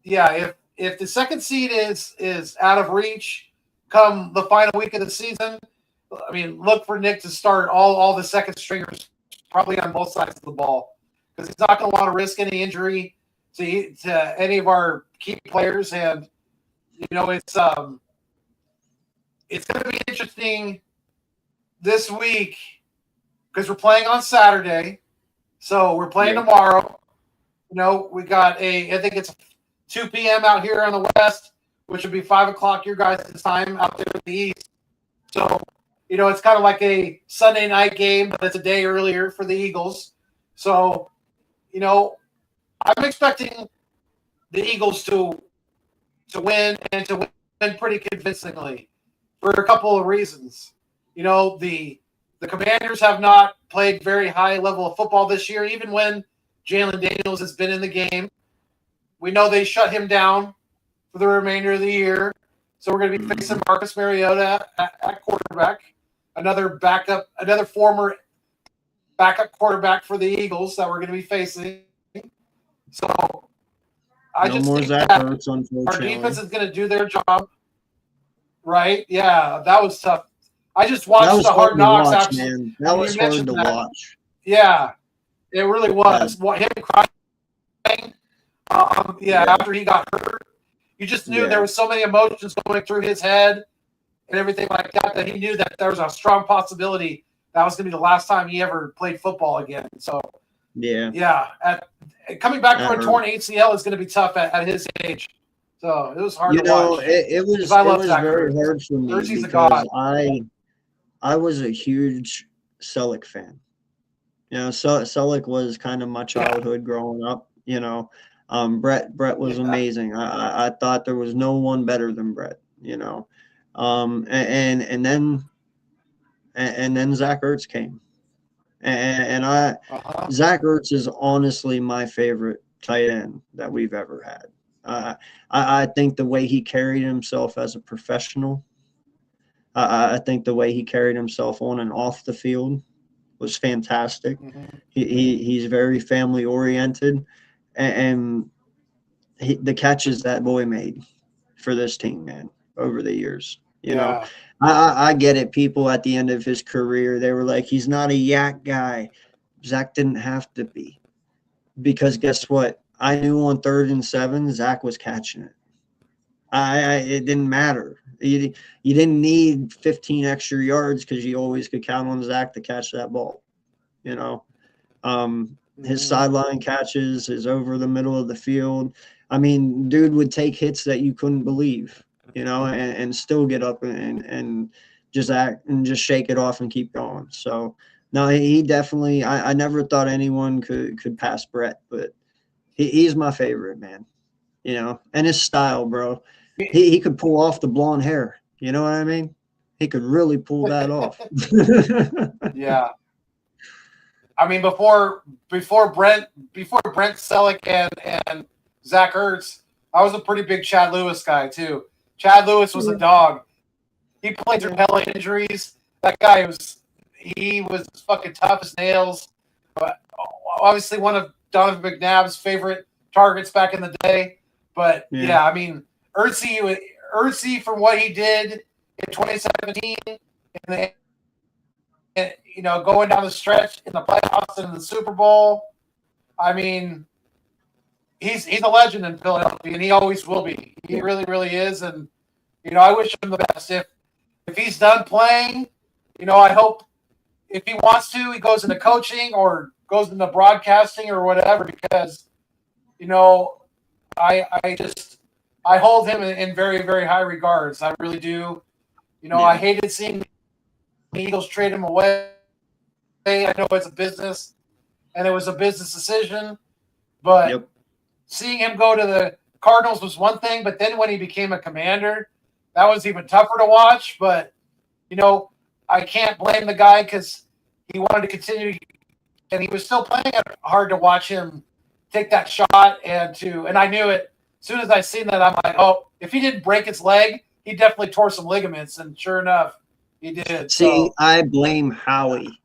if the second seed is out of reach come the final week of the season, I mean, look for Nick to start all the second stringers probably on both sides of the ball because he's not going to want to risk any injury to any of our key players. And it's going to be interesting this week because we're playing on Saturday. So we're playing tomorrow. We got I think it's 2 p.m. out here on the West, which would be 5 o'clock your guys' time out there in the East. So, it's kind of like a Sunday night game, but it's a day earlier for the Eagles. So, I'm expecting the Eagles to win and to win pretty convincingly for a couple of reasons. The Commanders have not played very high level of football this year, even when Jalen Daniels has been in the game. We know they shut him down for the remainder of the year. So we're going to be facing Marcus Mariota at quarterback, another former backup quarterback for the Eagles that we're going to be facing. So I just think that our defense is going to do their job. Right? Yeah, that was tough. I just watched the Hard Knocks. Man. That was hard to watch. Yeah, it really was. Him crying. After he got hurt, you just knew there was so many emotions going through his head and everything like that he knew that there was a strong possibility that was going to be the last time he ever played football again. So coming back from a torn ACL is going to be tough at his age. So it was hard to watch. It was very hard for me because I was a huge Selleck fan. Selleck was kind of my childhood growing up. Brett was amazing. I thought there was no one better than Brett. And then Zach Ertz came, and Zach Ertz is honestly my favorite tight end that we've ever had. I think the way he carried himself as a professional, I think the way he carried himself on and off the field was fantastic. He's very family oriented, and the catches that boy made for this team, man, over the years. You know, I get it. People at the end of his career, they were like, he's not a yak guy. Zach didn't have to be, because guess what? I knew on 3rd and 7, Zach was catching it. It didn't matter. You didn't need 15 extra yards because you always could count on Zach to catch that ball. You know, his sideline catches, his over the middle of the field. I mean, dude would take hits that you couldn't believe, you know, and still get up and just act and just shake it off and keep going. So no, he definitely. I never thought anyone could pass Brett, but he's my favorite, man. You know, and his style, bro. He could pull off the blonde hair. You know what I mean? He could really pull that off. Yeah. I mean, before Brent Selleck and Zach Ertz, I was a pretty big Chad Lewis guy too. Chad Lewis was a dog. He played through hell injuries. That guy was fucking tough as nails. But obviously one of Donovan McNabb's favorite targets back in the day. But yeah, I mean, Ertzy from what he did in 2017, and you know, going down the stretch in the playoffs and in the Super Bowl. I mean, he's a legend in Philadelphia, and he always will be. He really, really is. And you know, I wish him the best. If he's done playing, you know, I hope if he wants to, he goes into coaching or goes into broadcasting or whatever. Because you know, I hold him in very, very high regards. I really do. You know, I hated seeing the Eagles trade him away. I know it's a business, and it was a business decision. But seeing him go to the Cardinals was one thing. But then when he became a Commander, that was even tougher to watch. But, you know, I can't blame the guy because he wanted to continue. And he was still playing it hard to watch him take that shot. And I knew it. As soon as I seen that, I'm like, oh, if he didn't break his leg, he definitely tore some ligaments. And sure enough, he did. See, I blame Howie.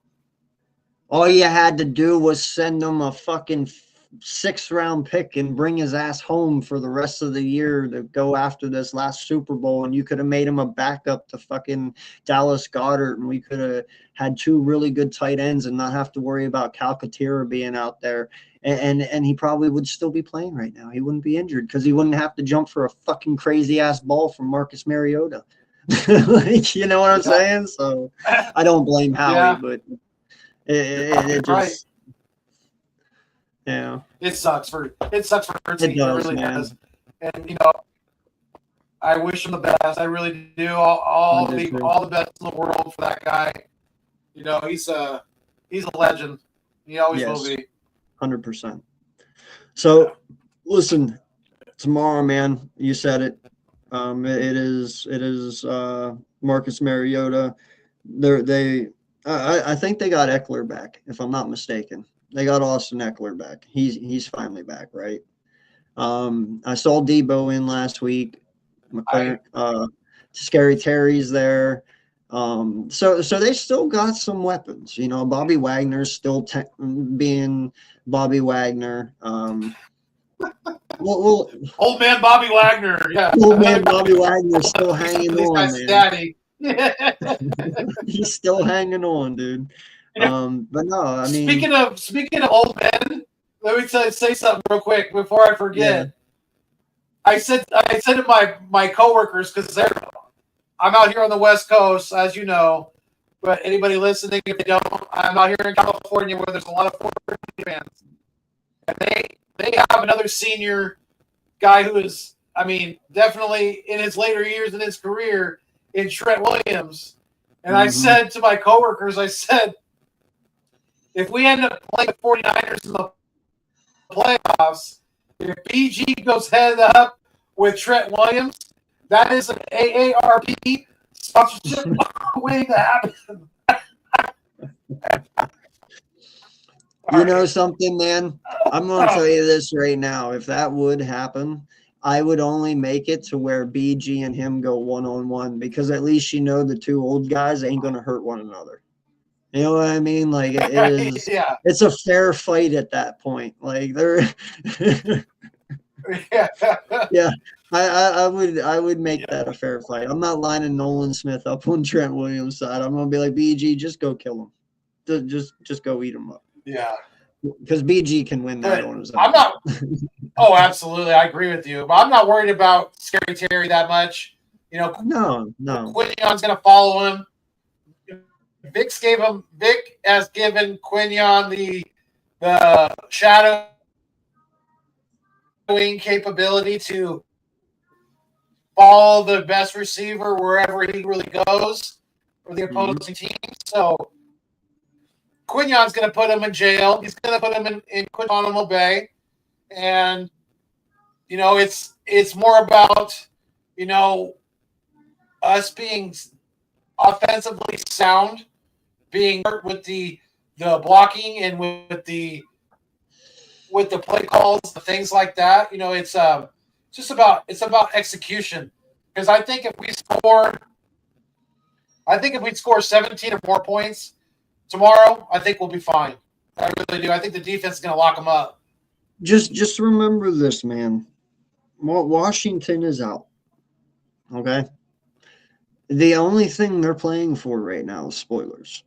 All you had to do was send him a fucking 6th-round pick and bring his ass home for the rest of the year to go after this last Super Bowl, and you could have made him a backup to fucking Dallas Goedert, and we could have had 2 really good tight ends and not have to worry about Calcaterra being out there. And he probably would still be playing right now. He wouldn't be injured because he wouldn't have to jump for a fucking crazy-ass ball from Marcus Mariota. Like, you know what I'm saying? So I don't blame Howie, but it just it sucks for Ertz. It does, really man. does. And you know, I wish him the best. I really do. All the best in the world for that guy. You know, he's a legend. He always will be. 100%. So listen, tomorrow, man, you said it. It is Marcus Mariota. I think they got Eckler back, if I'm not mistaken. They got Austin Eckler back. He's finally back, right? I saw Debo in last week. Scary Terry's there. So they still got some weapons. You know, Bobby Wagner's still being Bobby Wagner. Old man Bobby Wagner, yeah. Old man Bobby Wagner's still hanging on, man. Daddy. He's still hanging on, dude. But no, I mean, speaking of old men, let me say something real quick before I forget. Yeah. I said to my coworkers, because I'm out here on the West Coast, as you know. But anybody listening, if they don't, I'm out here in California where there's a lot of 49ers fans, and they have another senior guy who is, I mean, definitely in his later years in his career, in Trent Williams. And I said to my coworkers, I said, if we end up playing the 49ers in the playoffs, if BG goes head up with Trent Williams, that is an AARP sponsorship waiting to happen. You know something, man? I'm going to tell you this right now. If that would happen, I would only make it to where BG and him go one-on-one, because at least the two old guys ain't gonna hurt one another. You know what I mean? Like it is. Yeah. It's a fair fight at that point. Like they're. Yeah. Yeah, I would make that a fair fight. I'm not lining Nolan Smith up on Trent Williams' side. I'm gonna be like, BG, just go kill him. Just go eat him up. Yeah. Because BG can win that But on his own. I'm not. Oh, absolutely, I agree with you. But I'm not worried about Scary Terry that much. You know, No. Quignon's going to follow him. Vic has given Quignon the shadowing capability to follow the best receiver wherever he really goes for the opposing team. So Quignon's going to put him in jail. He's going to put him in Guantanamo Bay. And, you know, it's more about, you know, us being offensively sound, being with the blocking and with the play calls, the things like that. You know, it's about execution. Because I think if we score 17 or more points tomorrow, I think we'll be fine. I really do. I think the defense is going to lock them up. Just remember this, man. Washington is out. Okay. The only thing they're playing for right now is spoilers.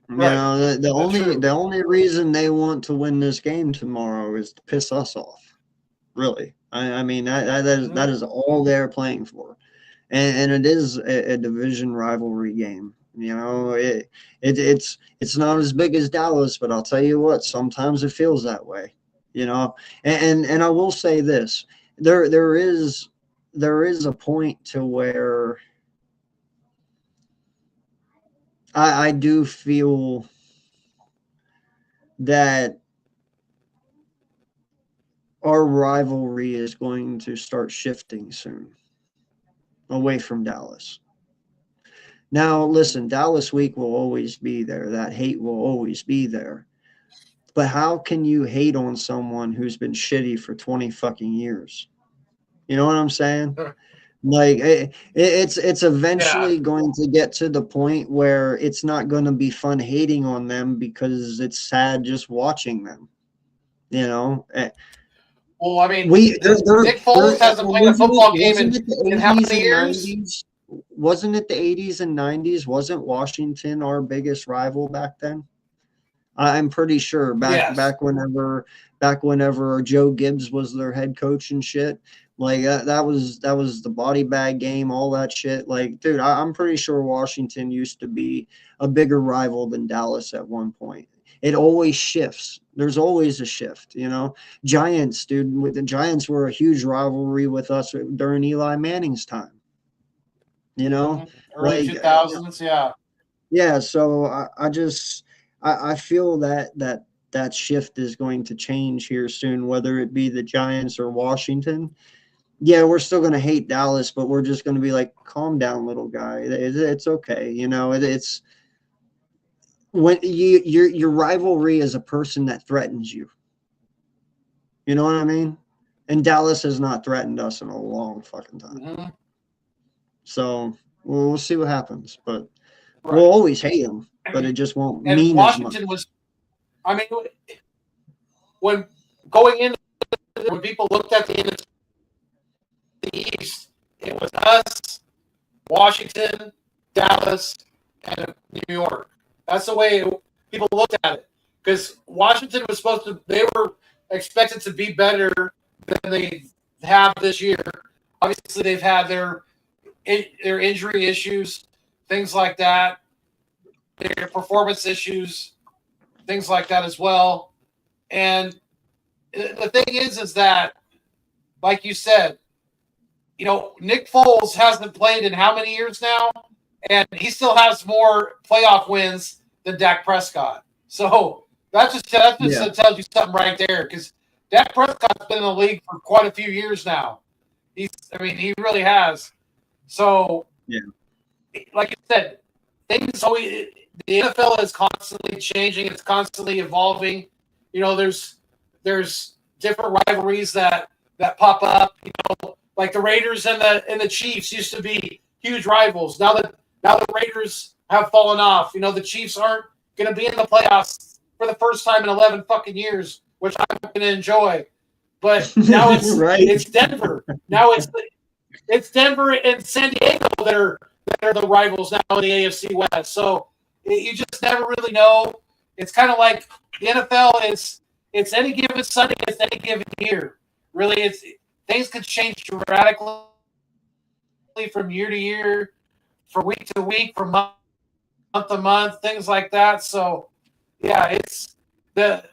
Right. You know, the true. only reason they want to win this game tomorrow is to piss us off. Really. I mean that is all they're playing for. And it is a division rivalry game. You know, it's not as big as Dallas, but I'll tell you what, sometimes it feels that way. You know, and I will say this: there is a point to where I do feel that our rivalry is going to start shifting soon away from Dallas. Now, listen, Dallas week will always be there. That hate will always be there. But how can you hate on someone who's been shitty for 20 fucking years? You know what I'm saying? Like it's eventually going to get to the point where it's not going to be fun hating on them because it's sad just watching them. You know. Well, I mean, Nick Foles hasn't played a football game in how many years? 90s? Wasn't it the 80s and 90s? Wasn't Washington our biggest rival back then? I'm pretty sure back whenever Joe Gibbs was their head coach and shit. Like that was the body bag game, all that shit. Like, dude, I'm pretty sure Washington used to be a bigger rival than Dallas at one point. It always shifts. There's always a shift, you know. Giants, dude, the Giants were a huge rivalry with us during Eli Manning's time. You know, early 2000s, yeah. Yeah, so I feel that shift is going to change here soon, whether it be the Giants or Washington. Yeah, we're still going to hate Dallas, but we're just going to be like, calm down, little guy. It's okay. You know, it's when your rivalry is a person that threatens you. You know what I mean? And Dallas has not threatened us in a long fucking time. So we'll see what happens, but we'll always hate them, but it just won't mean Washington as much. I mean, when going in, when people looked at the East, it was us, Washington, Dallas, and New York. That's the way people looked at it. Because Washington was they were expected to be better than they have this year. Obviously, they've had their injury issues, things like that, their performance issues, things like that as well. And the thing is that, like you said, you know, Nick Foles hasn't played in how many years now? And he still has more playoff wins than Dak Prescott. So that just tells you something right there, because Dak Prescott's been in the league for quite a few years now. He really has. So, like you said, things always. The NFL is constantly changing. It's constantly evolving. You know, there's different rivalries that that pop up. You know, like the Raiders and the Chiefs used to be huge rivals. Now the Raiders have fallen off. You know, the Chiefs aren't going to be in the playoffs for the first time in 11 fucking years, which I'm going to enjoy. But now it's Right. it's Denver. Now it's Denver and San Diego that are the rivals now in the AFC West. So you just never really know. It's kind of like the NFL. It's any given Sunday, it's any given year. Really, things could change dramatically from year to year, from week to week, from month to month, things like that. So, yeah, it's the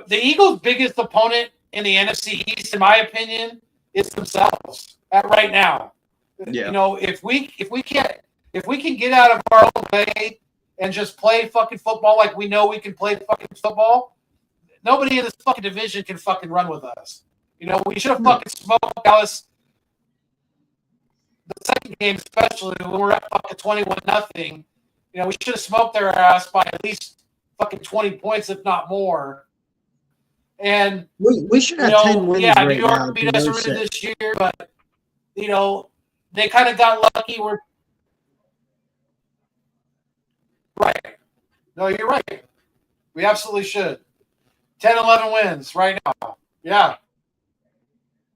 Eagles' biggest opponent in the NFC East, in my opinion, is themselves right now. Yeah. You know, if we can get out of our own way and just play fucking football like we know we can play fucking football, nobody in this fucking division can fucking run with us. You know, we should have fucking smoked Dallas the second game, especially when we're at fucking 21-0. You know, we should have smoked their ass by at least fucking 20 points, if not more. And we should have 10 wins right New York now. beat us earlier this year, but you know, they kind of got lucky. Right. No, you're right. We absolutely should. 10, 11 wins right now. Yeah.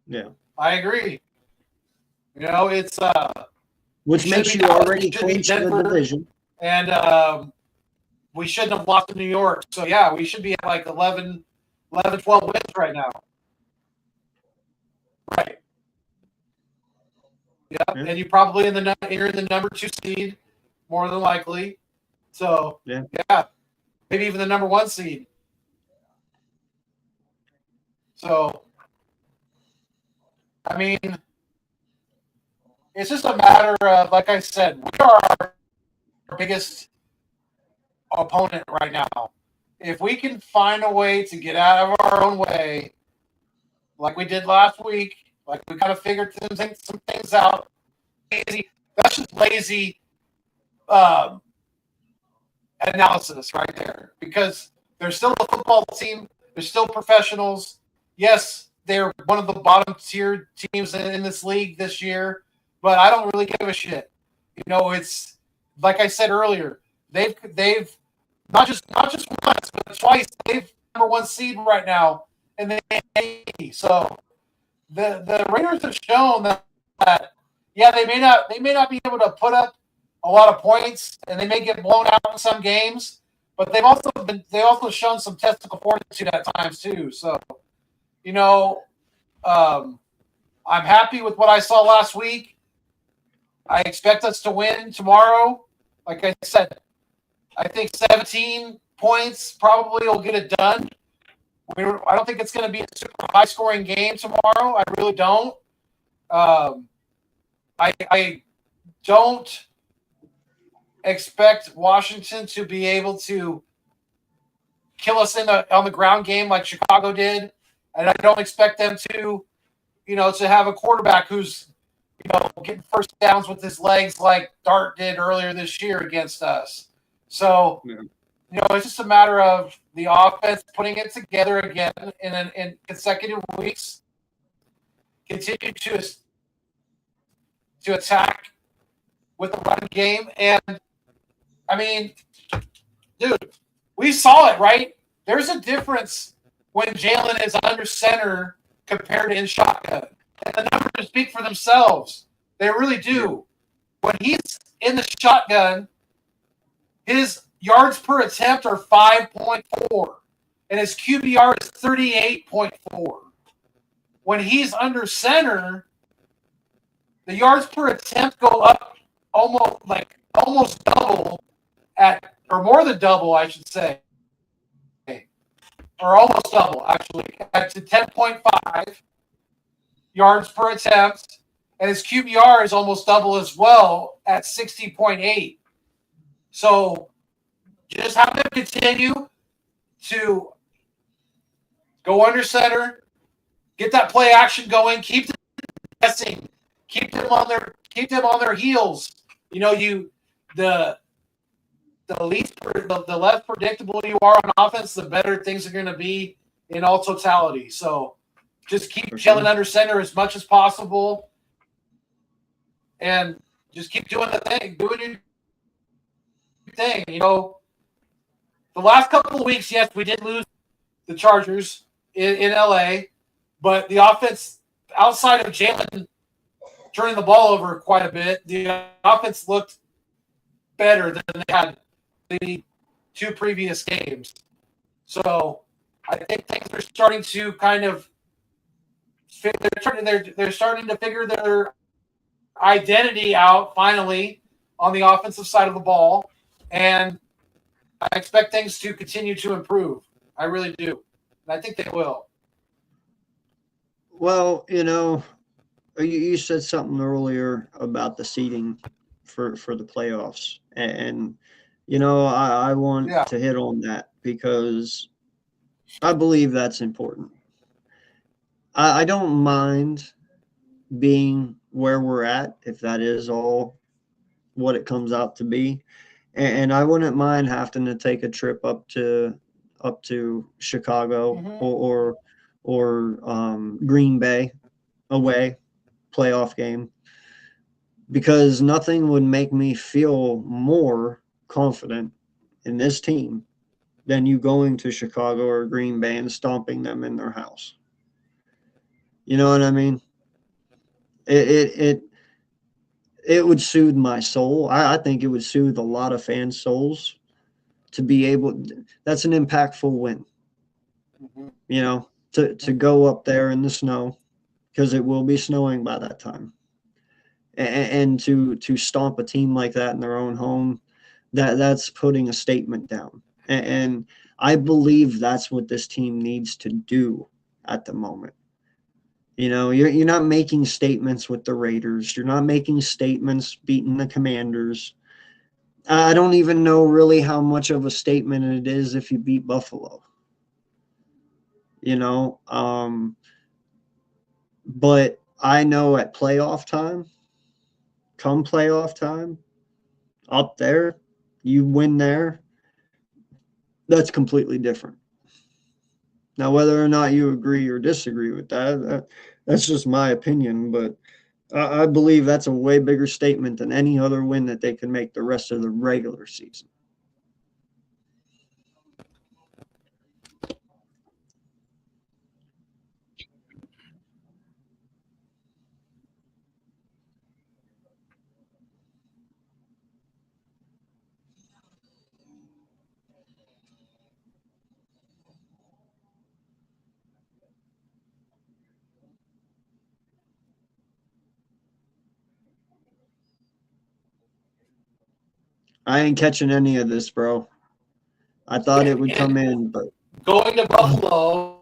Yeah. I agree. You know, it's which makes you already clinch the division. And we shouldn't have lost to New York. So yeah, we should be at like 11, 12 wins right now. Right. Yeah. And you probably you're in the number 2 seed, more than likely. So yeah, maybe even the number 1 seed. So, I mean, it's just a matter of, like I said, we are our biggest opponent right now. If we can find a way to get out of our own way, like we did last week, like we kind of figured some things out. That's just lazy analysis right there, because they're still a football team. They're still professionals. Yes, they're one of the bottom tier teams in this league this year, but I don't really give a shit. You know, it's like I said earlier, they've not just once, but twice they've number 1 seed right now in the AFC. So the Raiders have shown that yeah, they may not be able to put up a lot of points, and they may get blown out in some games, but they've also shown some testicle fortitude at times too. So, you know, I'm happy with what I saw last week. I expect us to win tomorrow. Like I said, I think 17 points probably will get it done. I don't think it's going to be a super high-scoring game tomorrow. I really don't. I don't expect Washington to be able to kill us on the ground game like Chicago did, and I don't expect them to, you know, to have a quarterback who's, you know, getting first downs with his legs like Dart did earlier this year against us. So, you know, it's just a matter of the offense putting it together again in consecutive weeks, continue to attack with the run game. And, I mean, dude, we saw it, right? There's a difference when Jalen is under center compared to in shotgun. And the numbers speak for themselves. They really do. When he's in the shotgun, his yards per attempt are 5.4, and his QBR is 38.4. When he's under center, the yards per attempt go up almost double or more than double, I should say, or almost double actually, at 10.5 yards per attempt, and his QBR is almost double as well at 60.8. So just have them continue to go under center, get that play action going, keep them guessing, keep them on their heels. You know, the less predictable you are on offense, the better things are going to be in all totality. So just keep For chilling sure. under center as much as possible, and just keep doing the thing, doing your thing. The last couple of weeks, yes, we did lose the Chargers in LA, but the offense outside of Jalen turning the ball over quite a bit, the offense looked better than they had the 2 previous games. So I think things are starting to kind of they're starting to figure their identity out finally on the offensive side of the ball, and I expect things to continue to improve. I really do. And I think they will. Well, you said something earlier about the seeding for the playoffs, and I want Yeah. to hit on that because I believe that's important. I don't mind being where we're at if that is all what it comes out to be, and I wouldn't mind having to take a trip up to Chicago Mhm. or Green Bay away playoff game, because nothing would make me feel more confident in this team than you going to Chicago or Green Bay and stomping them in their house. You know what I mean? It would soothe my soul. I think it would soothe a lot of fans' souls to be able. That's an impactful win. Mhm. To go up there in the snow, because it will be snowing by that time, and to stomp a team like that in their own home, that's putting a statement down. And I believe that's what this team needs to do at the moment. You're not making statements with the Raiders. You're not making statements beating the Commanders. I don't even know really how much of a statement it is if you beat Buffalo. But I know at come playoff time, up there, you win there, that's completely different. Now, whether or not you agree or disagree with that's just my opinion, but I believe that's a way bigger statement than any other win that they can make the rest of the regular season. I ain't catching any of this, bro. I thought it would come And in, but going to Buffalo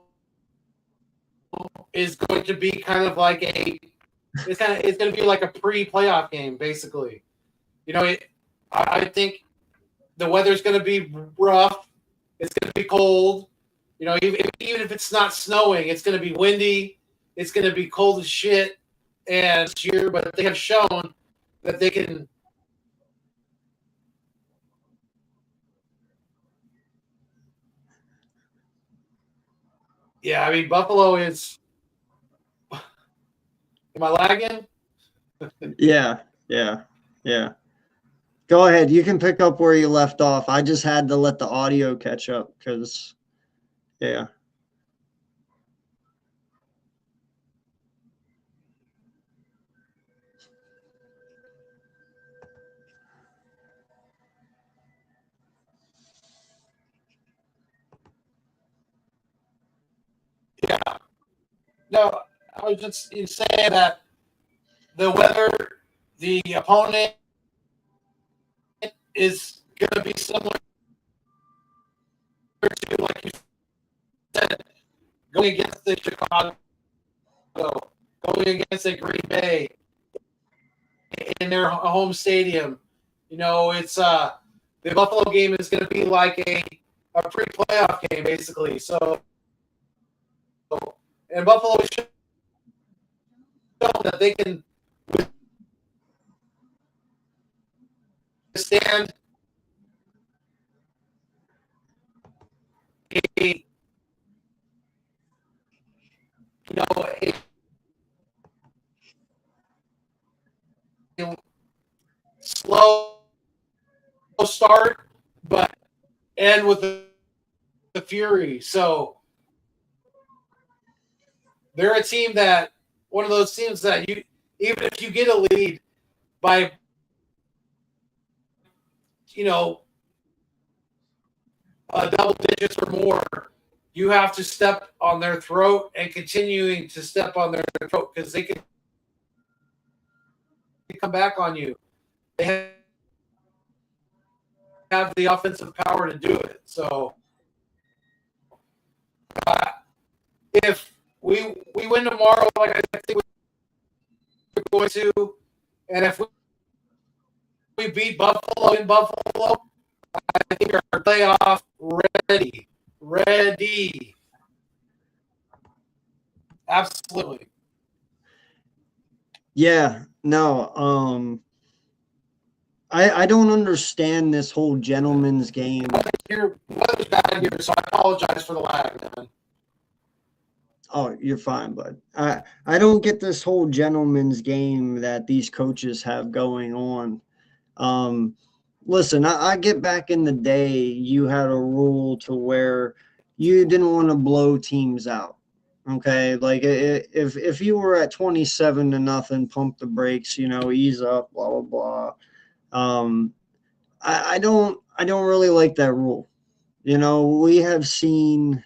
is going to be kind of like it's going to be like a pre-playoff game, basically. I think the weather's going to be rough. It's going to be cold. Even if it's not snowing, it's going to be windy. It's going to be cold as shit. And this year, but they have shown that they can. Yeah, I mean Buffalo is. Am I lagging? yeah, yeah, yeah. Go ahead. You can pick up where you left off. I just had to let the audio catch up because, yeah. Yeah. No, I was just saying that the weather, the opponent is going to be similar to, like you said, going against the Chicago, going against the Green Bay in their home stadium. It's the Buffalo game is going to be like a pre-playoff game, basically. So, and Buffalo shown that they can withstand a a slow start, but end with the fury. So they're a team that, one of those teams that you, even if you get a lead by, double digits or more, you have to step on their throat and continuing to step on their throat because they can come back on you. They have the offensive power to do it. So if we win tomorrow, like I think we're going to, and if we beat Buffalo in Buffalo, I think our playoff ready. Absolutely. Yeah, no, I don't understand this whole gentleman's game. Your weather's bad here, so I apologize for the lag, man. Oh, you're fine, bud. I don't get this whole gentleman's game that these coaches have going on. Listen, I get back in the day, you had a rule to where you didn't want to blow teams out. Okay, like if you were at 27-0, pump the brakes, ease up, blah blah blah. I don't really like that rule. We have seen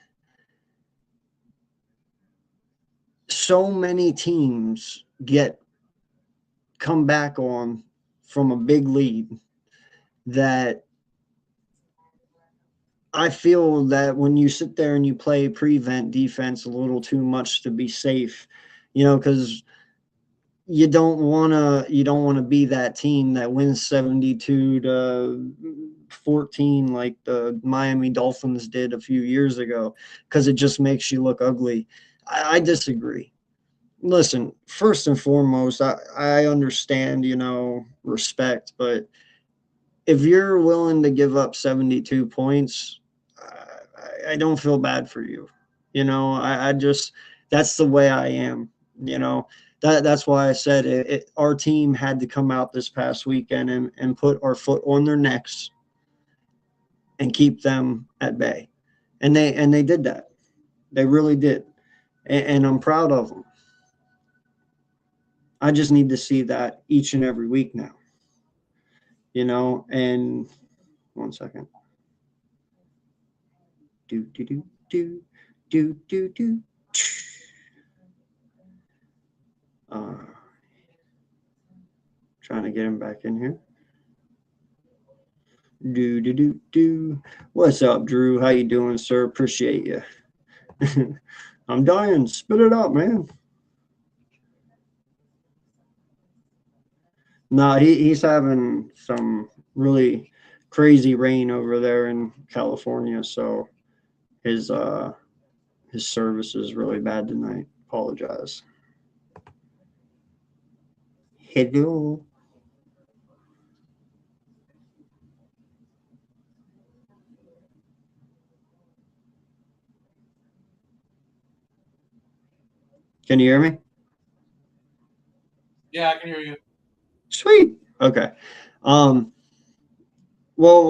so many teams come back on from a big lead that I feel that when you sit there and you play prevent defense a little too much to be safe, because you don't want to be that team that wins 72-14 like the Miami Dolphins did a few years ago, because it just makes you look ugly. I disagree. Listen, first and foremost, I understand, respect, but if you're willing to give up 72 points, I don't feel bad for you. I just, that's the way I am. That's why I said our team had to come out this past weekend and put our foot on their necks and keep them at bay. And they did that. They really did. And I'm proud of them. I just need to see that each and every week now. And one second. Do. Trying to get him back in here. Do. What's up, Drew? How you doing, sir? Appreciate you. I'm dying. Spit it out, man. No, he's having some really crazy rain over there in California, so his service is really bad tonight. Apologize. Hello. Can you hear me? Yeah, I can hear you. Sweet. Okay. Well,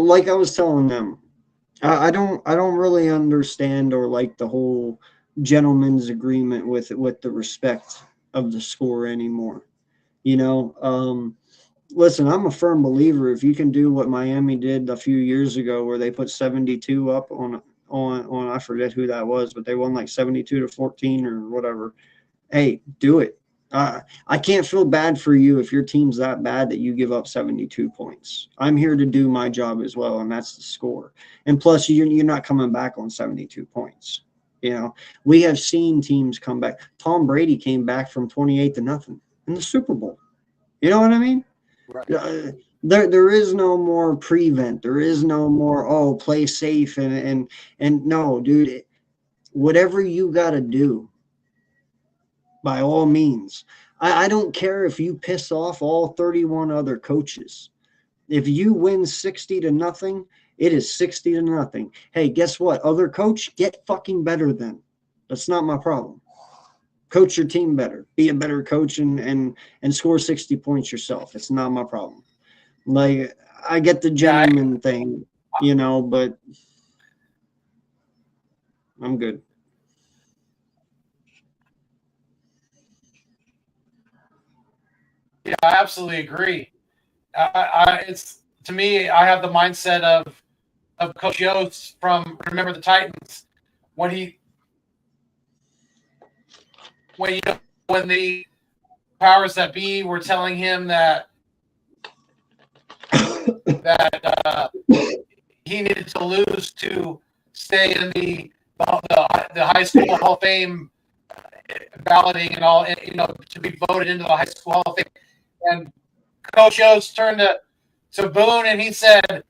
like I was telling them, I don't really understand or like the whole gentleman's agreement with the respect of the score anymore. Listen, I'm a firm believer if you can do what Miami did a few years ago, where they put 72 up on I forget who that was, but they won like 72-14 or whatever. Hey, do it. I can't feel bad for you if your team's that bad that you give up 72 points. I'm here to do my job as well, and that's the score. And plus, you're not coming back on 72 points. We have seen teams come back. Tom Brady came back from 28-0 in the Super Bowl. You know what I mean? Right. There is no more prevent. There is no more, play safe. And no, dude, whatever you got to do, by all means. I don't care if you piss off all 31 other coaches. If you win 60-0, it is 60-0. Hey, guess what? Other coach, get fucking better then. That's not my problem. Coach your team better. Be a better coach and score 60 points yourself. It's not my problem. Like, I get the gentleman thing, you know, but I'm good. Yeah, I absolutely agree. It's to me, I have the mindset of Coach Yost from Remember the Titans when when the powers that be were telling him that he needed to lose to stay in the high school Hall of Fame balloting and all, to be voted into the high school Hall of Fame. And Coach Yost turned to Boone and he said,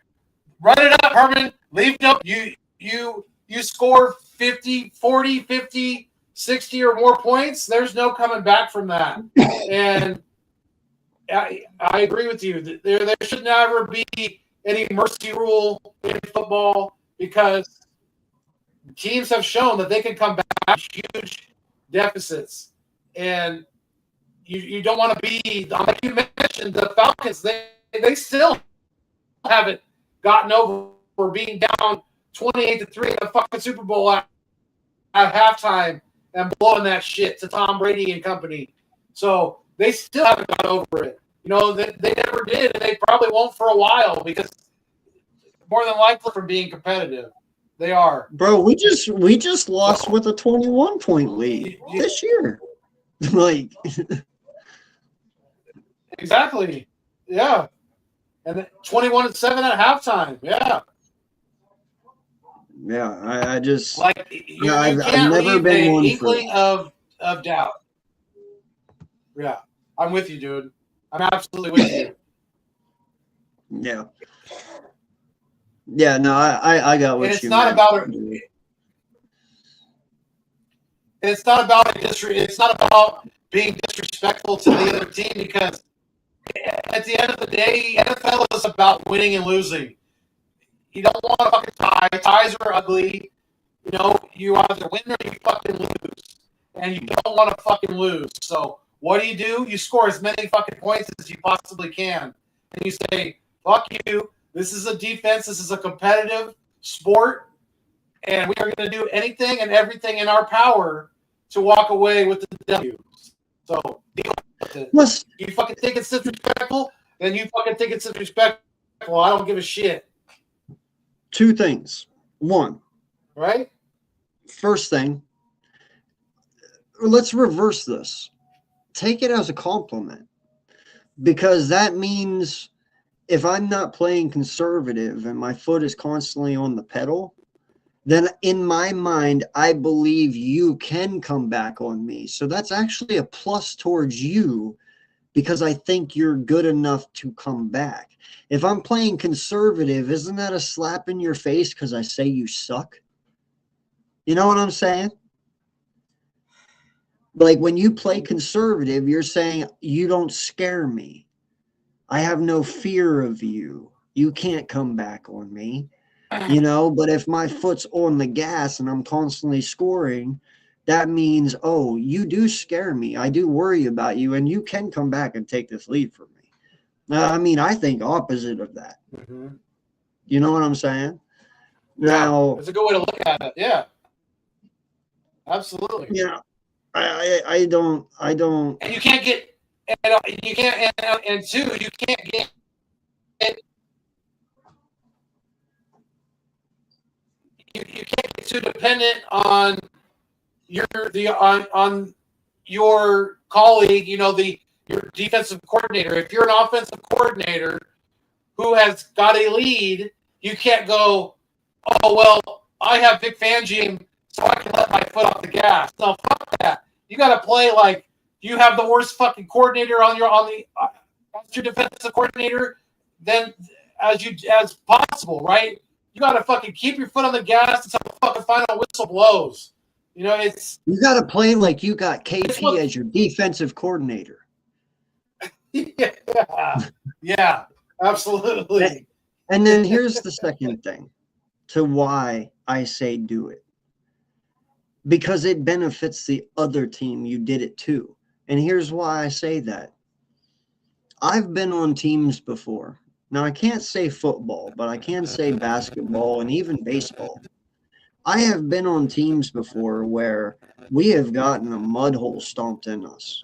"Run it up, Herman. Leave no. You score 50, 40, 50, 60 or more points. There's no coming back from that." And I agree with you. There should never be any mercy rule in football because teams have shown that they can come back huge deficits. And you don't want to be, like you mentioned, the Falcons, they still haven't gotten over being down 28-3 in the fucking Super Bowl at halftime and blowing that shit to Tom Brady and company. So they still haven't got over it. They never did, and they probably won't for a while because more than likely from being competitive. They are. Bro, we just lost with a 21-point lead this year. Like, exactly. Yeah. And 21-7 at halftime. Yeah. Yeah, I just like I've never been one inkling of doubt. Yeah, I'm with you, dude. I'm absolutely with you. Yeah. Yeah, no, I got what and it's you not meant. about it's not about it's not about being disrespectful to the other team because at the end of the day, NFL is about winning and losing. You don't want to fucking tie. Ties are ugly. You either win or you fucking lose. And you don't want to fucking lose. So what do? You score as many fucking points as you possibly can. And you say, fuck you. This is a defense. This is a competitive sport. And we are going to do anything and everything in our power to walk away with the W. So deal with it. You fucking think it's disrespectful, then you fucking think it's disrespectful. I don't give a shit. Two things. One. Right? First thing, let's reverse this. Take it as a compliment. Because that means if I'm not playing conservative and my foot is constantly on the pedal, then in my mind, I believe you can come back on me. So that's actually a plus towards you because I think you're good enough to come back. If I'm playing conservative, isn't that a slap in your face because I say you suck? You know what I'm saying? Like when you play conservative, you're saying you don't scare me. I have no fear of you. You can't come back on me. But if my foot's on the gas and I'm constantly scoring, that means, oh, you do scare me. I do worry about you, and you can come back and take this lead from me. I think opposite of that. Mm-hmm. You know what I'm saying? Now, it's a good way to look at it. Yeah, absolutely. Yeah, I don't. And you can't get, and two, you can't get. You can't get too dependent on on your colleague, your defensive coordinator. If you're an offensive coordinator who has got a lead, you can't go, oh well, I have Vic Fangio, so I can let my foot off the gas. No, fuck that. You got to play like you have the worst fucking coordinator as your defensive coordinator, then as possible, right? You got to fucking keep your foot on the gas until the fucking final whistle blows. You got to play like you got KP as your defensive coordinator. Yeah, absolutely. And then here's the second thing to why I say do it. because it benefits the other team you did it to. And here's why I say that. I've been on teams before. Now, I can't say football, but I can say basketball and even baseball. I have been on teams before where we have gotten a mud hole stomped in us.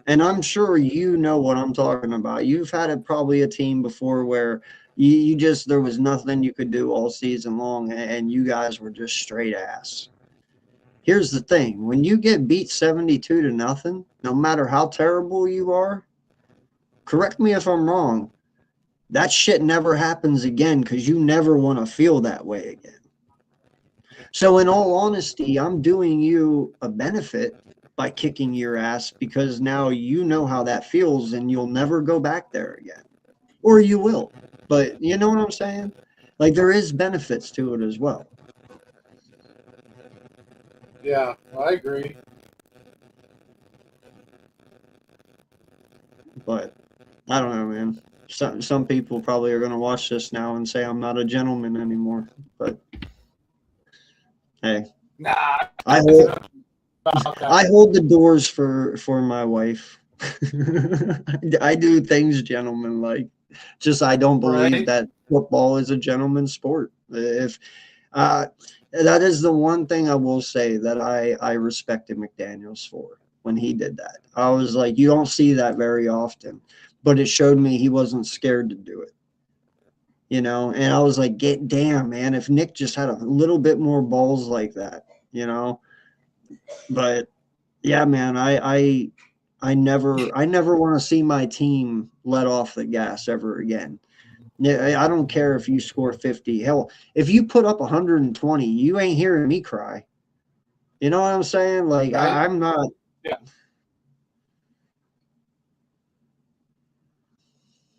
And I'm sure you know what I'm talking about. You've had probably a team before where you just, there was nothing you could do all season long and you guys were just straight ass. Here's the thing. When you get beat 72-0, no matter how terrible you are, correct me if I'm wrong, that shit never happens again because you never want to feel that way again. So in all honesty, I'm doing you a benefit by kicking your ass because now you know how that feels and you'll never go back there again. Or you will. But you know what I'm saying? Like there is benefits to it as well. Yeah, I agree. But I don't know, man. Some people probably are going to watch this now and say I'm not a gentleman anymore. But hey, Nah, I hold the doors for my wife. I do things gentleman-like. Just I don't believe Right. that football is a gentleman's sport. If that is the one thing I will say that I respected McDaniels for when he did that. I was like, you don't see that very often, but it showed me he wasn't scared to do it. You know, and I was like, get damn, man, if Nick just had a little bit more balls like that, you know. But yeah, man, I never want to see my team let off the gas ever again. Yeah, I don't care if you score 50. Hell, if you put up 120, you ain't hearing me cry. You know what I'm saying? Like Right. I'm not. Yeah.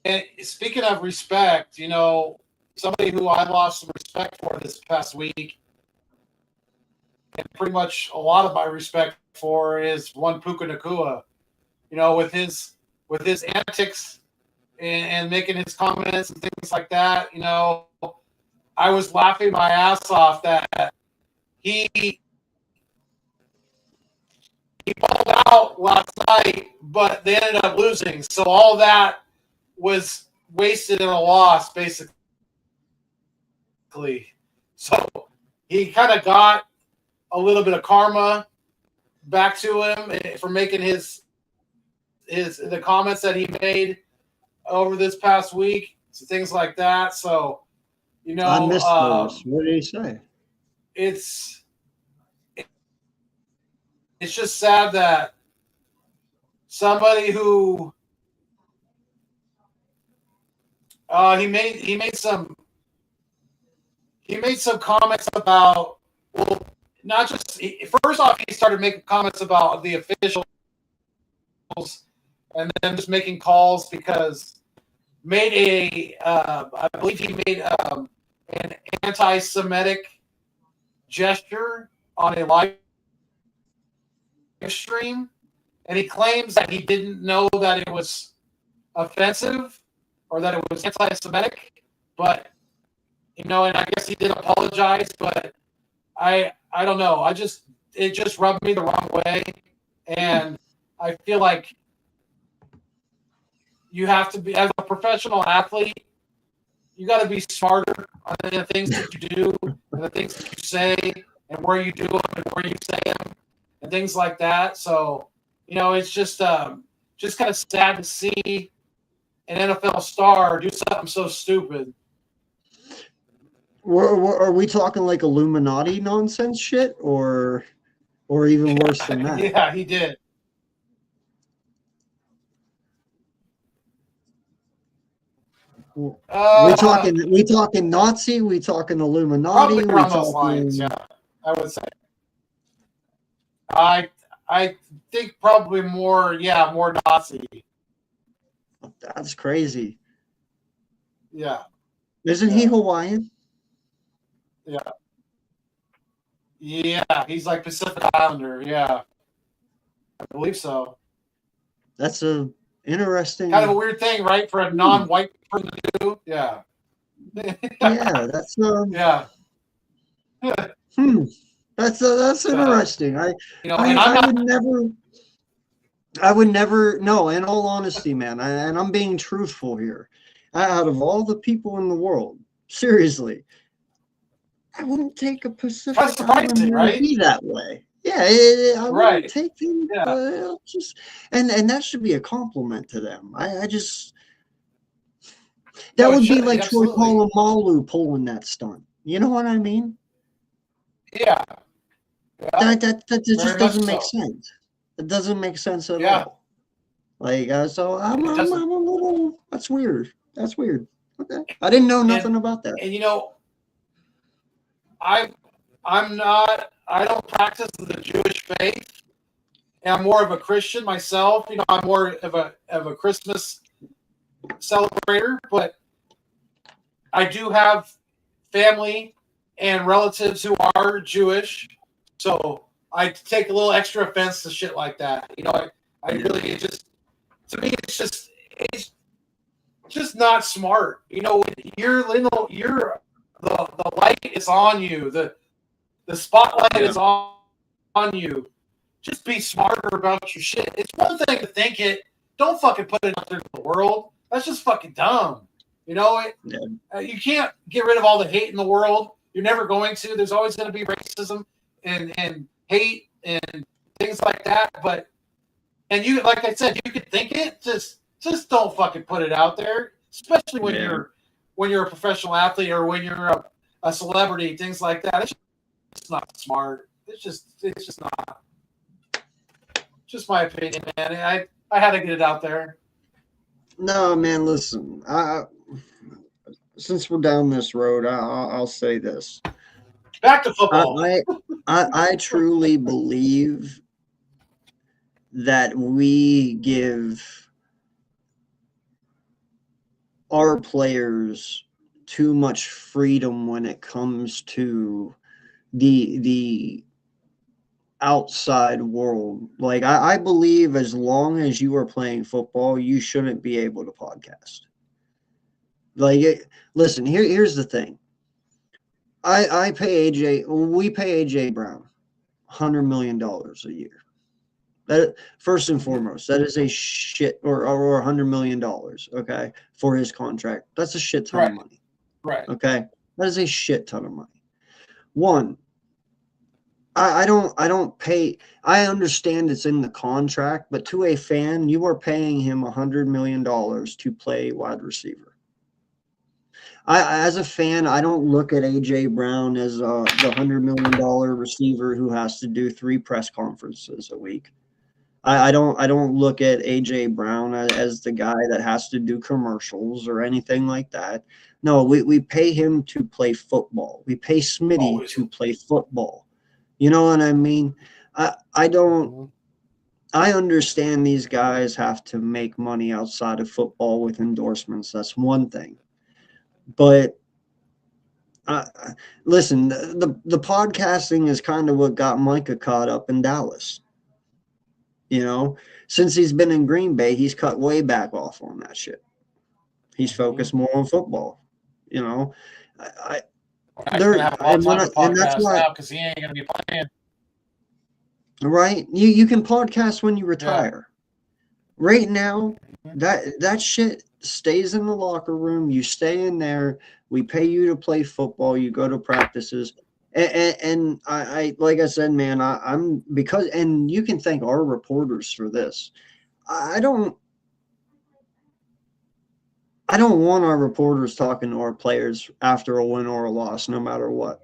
And speaking of respect, you know, somebody who I lost some respect for this past week, and pretty much a lot of my respect for is one Puka Nakua. You know, with his antics and making his comments and things like that. You know, I was laughing my ass off that he balled out last night, but they ended up losing. So all that was wasted in a loss, basically. So he kind of got a little bit of karma back to him for making the comments that he made over this past week, so things like that. So, you know, I missed those. What did he say? It's just sad that somebody who he made some comments about, well, not just first off, he started making comments about the officials and then just making calls because I believe he made an anti-Semitic gesture on a live stream, and he claims that he didn't know that it was offensive or that it was anti-Semitic, but you know, and I guess he did apologize, but I don't know. It just rubbed me the wrong way, and I feel like you have to be, as a professional athlete, you got to be smarter on the things that you do and the things that you say and where you do them and where you say them and things like that. So, you know, it's just kind of sad to see an NFL star do something so stupid. Are we talking like Illuminati nonsense shit, or even worse than that? Yeah, he did. We talking Nazi? We talking Illuminati? Probably around those lines. Yeah, I would say. I think probably more Nazi. That's crazy. Yeah. Isn't he Hawaiian? Yeah. Yeah, he's like Pacific Islander. Yeah, I believe so. That's a interesting. Kind of a weird thing, right, for a non-white person to do. Yeah. Yeah, that's Yeah. That's interesting. And I'm not. I would never. No, in all honesty, man, and I'm being truthful here. Out of all the people in the world, seriously, I wouldn't take a Pacific That's surprising, right? be that way. Yeah, I wouldn't take them. Just and that should be a compliment to them. I just that would be like Troy Polamalu pulling that stunt. You know what I mean? Yeah. That just doesn't make sense. It doesn't make sense at all. Like so, I'm a little. That's weird. That's weird. Okay, I didn't know nothing about that. And I don't practice the Jewish faith, and I'm more of a Christian myself. I'm more of a Christmas celebrator, but I do have family and relatives who are Jewish, so I take a little extra offense to shit like that. I really to me it's just not smart. You're the light is on you. The spotlight is on you. Just be smarter about your shit. It's one thing to think it. Don't fucking put it out there to the world. That's just fucking dumb. You can't get rid of all the hate in the world. You're never going to. There's always going to be racism and hate and things like that. And you, like I said, you could think it. Just don't fucking put it out there. Especially when you're a professional athlete or when you're a celebrity, things like that. It's not smart. It's just not. Just my opinion, man. I had to get it out there. No, man. Listen, since we're down this road, I'll say this. Back to football. I truly believe that we give our players too much freedom when it comes to the outside world. Like I believe as long as you are playing football, you shouldn't be able to podcast. Listen, here's the thing. We pay AJ Brown $100 million a year. That first and foremost, that is a shit or $100 million, okay, for his contract. That's a shit ton of money. Right. Okay. That is a shit ton of money. One, I don't pay. I understand it's in the contract, but to a fan, you are paying him $100 million to play wide receiver. As a fan, I don't look at AJ Brown as the $100 million receiver who has to do 3 press conferences a week. I don't look at AJ Brown as the guy that has to do commercials or anything like that. No, we pay him to play football. We pay Smitty to play football. You know what I mean? I understand these guys have to make money outside of football with endorsements. That's one thing. But listen, the podcasting is kind of what got Micah caught up in Dallas. Since he's been in Green Bay, he's cut way back off on that shit. He's focused more on football. And that's why, because he ain't gonna be playing. Right? You can podcast when you retire. Yeah. Right now, that shit stays in the locker room. You stay in there. We pay you to play football. You go to practices. And I like I said, man, I'm because, and you can thank our reporters for this. I don't want our reporters talking to our players after a win or a loss, no matter what.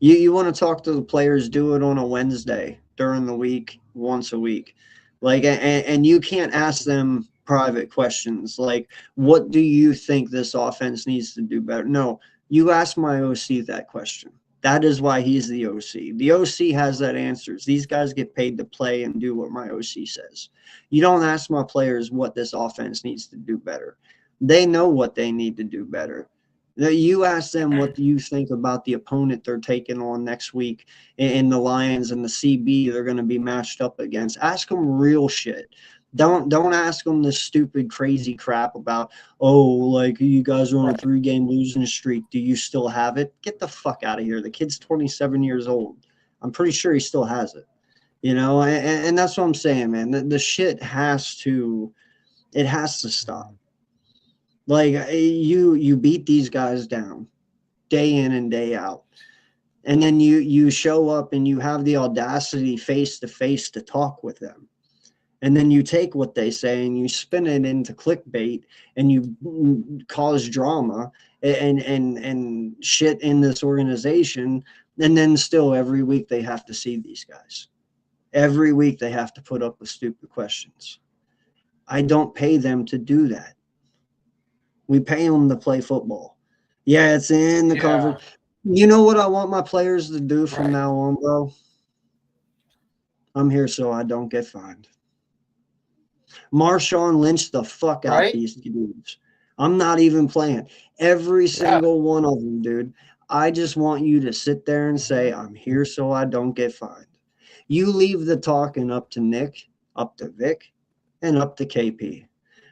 You want to talk to the players, do it on a Wednesday during the week, once a week. And you can't ask them private questions like, what do you think this offense needs to do better? No, you ask my OC that question. That is why he's the OC. The OC has that answers. These guys get paid to play and do what my OC says. You don't ask my players what this offense needs to do better. They know what they need to do better. You ask them, what do you think about the opponent they're taking on next week in the Lions and the CB they're going to be matched up against. Ask them real shit. Don't ask them this stupid, crazy crap about, like you guys are on a 3-game losing streak. Do you still have it? Get the fuck out of here. The kid's 27 years old. I'm pretty sure he still has it. You know, and that's what I'm saying, man. The shit has to stop. Like you beat these guys down day in and day out. And then you show up and you have the audacity face to face to talk with them. And then you take what they say and you spin it into clickbait and you cause drama and shit in this organization. And then still every week they have to see these guys. Every week they have to put up with stupid questions. I don't pay them to do that. We pay them to play football. Yeah, it's in the conference. You know what I want my players to do from now on, bro? I'm here so I don't get fined. Marshawn Lynch the fuck out these dudes. I'm not even playing. Every single one of them, dude. I just want you to sit there and say, I'm here so I don't get fined. You leave the talking up to Nick, up to Vic, and up to KP.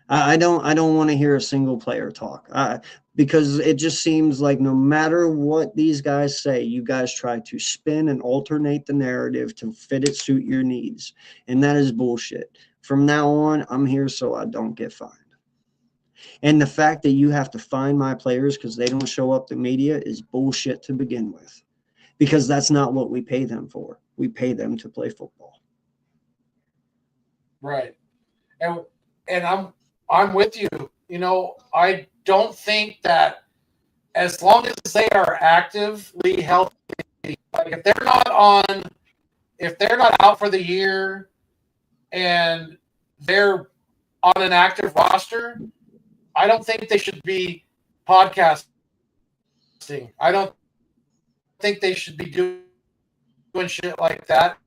I don't want to hear a single player talk because it just seems like no matter what these guys say, you guys try to spin and alternate the narrative to fit it suit your needs. And that is bullshit. From now on, I'm here so I don't get fined. And the fact that you have to fine my players because they don't show up to media is bullshit to begin with. Because that's not what we pay them for. We pay them to play football. Right. And I'm with you. You know, I don't think that as long as they are actively healthy, like if they're not out for the year and they're on an active roster, I don't think they should be podcasting. I don't think they should be doing shit like that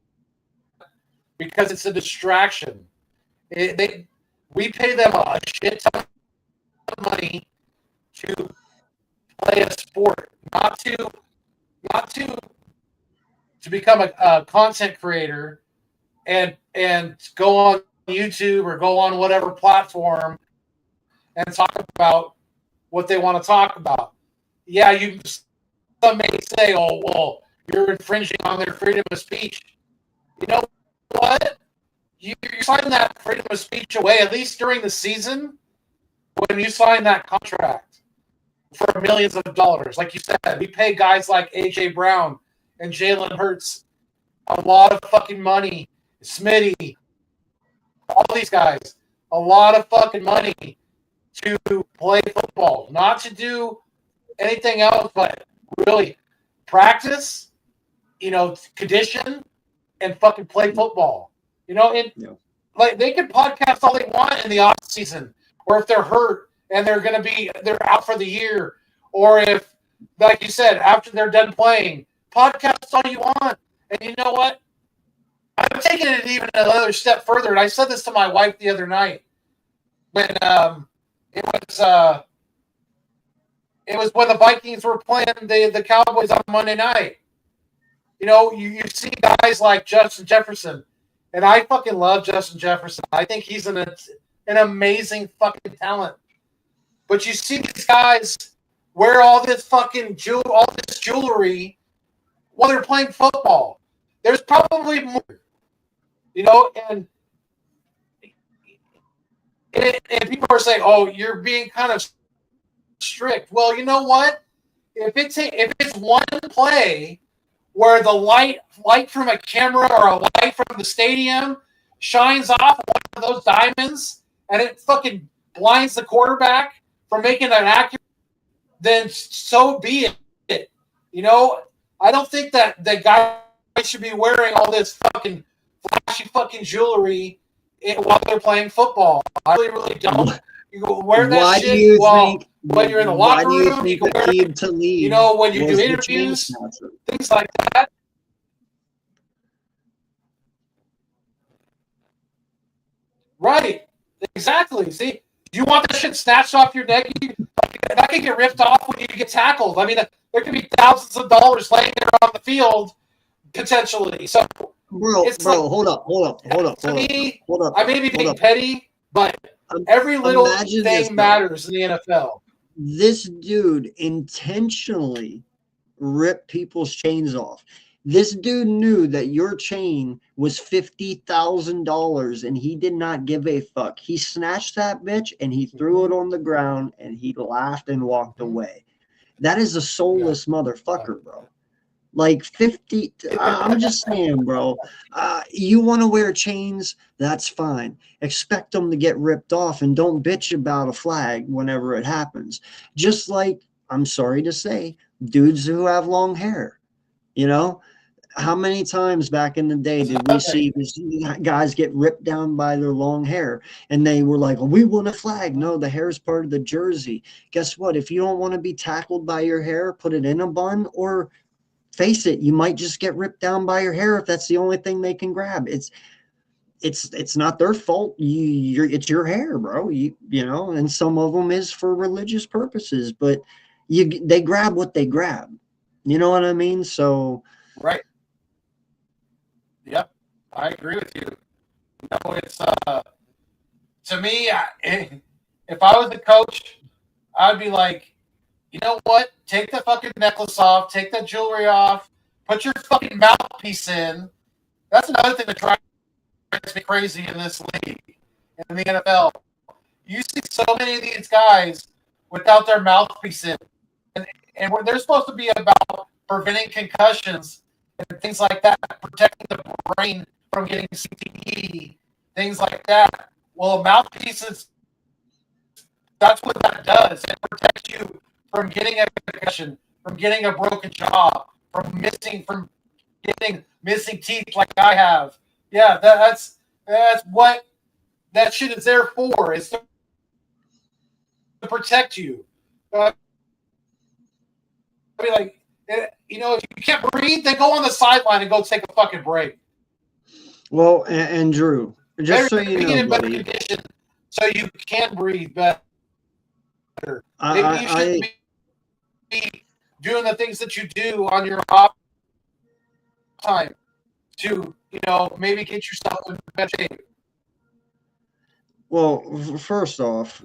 because it's a distraction. We pay them a shit ton of money to play a sport, not to become a content creator and go on YouTube or go on whatever platform and talk about what they want to talk about. Yeah, some may say, oh, well, you're infringing on their freedom of speech. You know what? You sign that freedom of speech away, at least during the season, when you sign that contract for millions of dollars. Like you said, we pay guys like A.J. Brown and Jalen Hurts a lot of fucking money. Smitty, all these guys, a lot of fucking money to play football, not to do anything else but really practice, condition, and fucking play football. Like they can podcast all they want in the off season, or if they're hurt and they're out for the year, or if, like you said, after they're done playing, podcast all you want. And you know what? I'm taking it even another step further, and I said this to my wife the other night when it was when the Vikings were playing the Cowboys on Monday night. You see guys like Justin Jefferson, and I fucking love Justin Jefferson. I think he's an amazing fucking talent. But you see these guys wear all this jewelry while they're playing football. There's probably more, and people are saying, "Oh, you're being kind of strict." Well, you know what? If it's one play where the light from a camera or a light from the stadium shines off one of those diamonds and it fucking blinds the quarterback from making an accurate, then so be it. I don't think that the guy should be wearing all this fucking flashy fucking jewelry while they're playing football. I really, really don't. You can wear that shit when you're in the locker room. You can wear it, to leave when you do interviews, things like that. Right. Exactly. See, you want that shit snatched off your neck? That can get ripped off when you get tackled. I mean, there could be thousands of dollars laying there on the field potentially. So, bro, hold up. I may be being petty, but every little thing matters in the NFL. This dude intentionally ripped people's chains off. This dude knew that your chain was $50,000 and he did not give a fuck. He snatched that bitch and he threw it on the ground and he laughed and walked away. That is a soulless motherfucker, bro. Like 50, I'm just saying, bro. You want to wear chains? That's fine. Expect them to get ripped off and don't bitch about a flag whenever it happens. Just like, I'm sorry to say, dudes who have long hair, you know? How many times back in the day did we see these guys get ripped down by their long hair and they were like, oh, we want a flag? No, the hair is part of the jersey. Guess what? If you don't want to be tackled by your hair, put it in a bun, or face it, you might just get ripped down by your hair if that's the only thing they can grab. It's not their fault. It's your hair, bro. You know, and some of them is for religious purposes, but they grab what they grab. You know what I mean? So right. Yep, I agree with you. No, it's to me, if I was the coach, I'd be like, you know what? Take the fucking necklace off, take that jewelry off, put your fucking mouthpiece in. That's another thing that drives me crazy in this league, in the NFL. You see so many of these guys without their mouthpiece in, and where they're supposed to be about preventing concussions and things like that, protecting the brain from getting CTE, things like that. Well, a mouthpiece is, that's what that does. It protects you from getting a concussion, from getting a broken jaw, from getting missing teeth like I have. Yeah, that's what that shit is there for. It's to protect you. I mean, like, you know, if you can't breathe, then go on the sideline and go take a fucking break. Well, and Drew, just so you know, buddy, so you can breathe better. Maybe you should be doing the things that you do on your off time to, you know, maybe get yourself in better shape. Well, first off,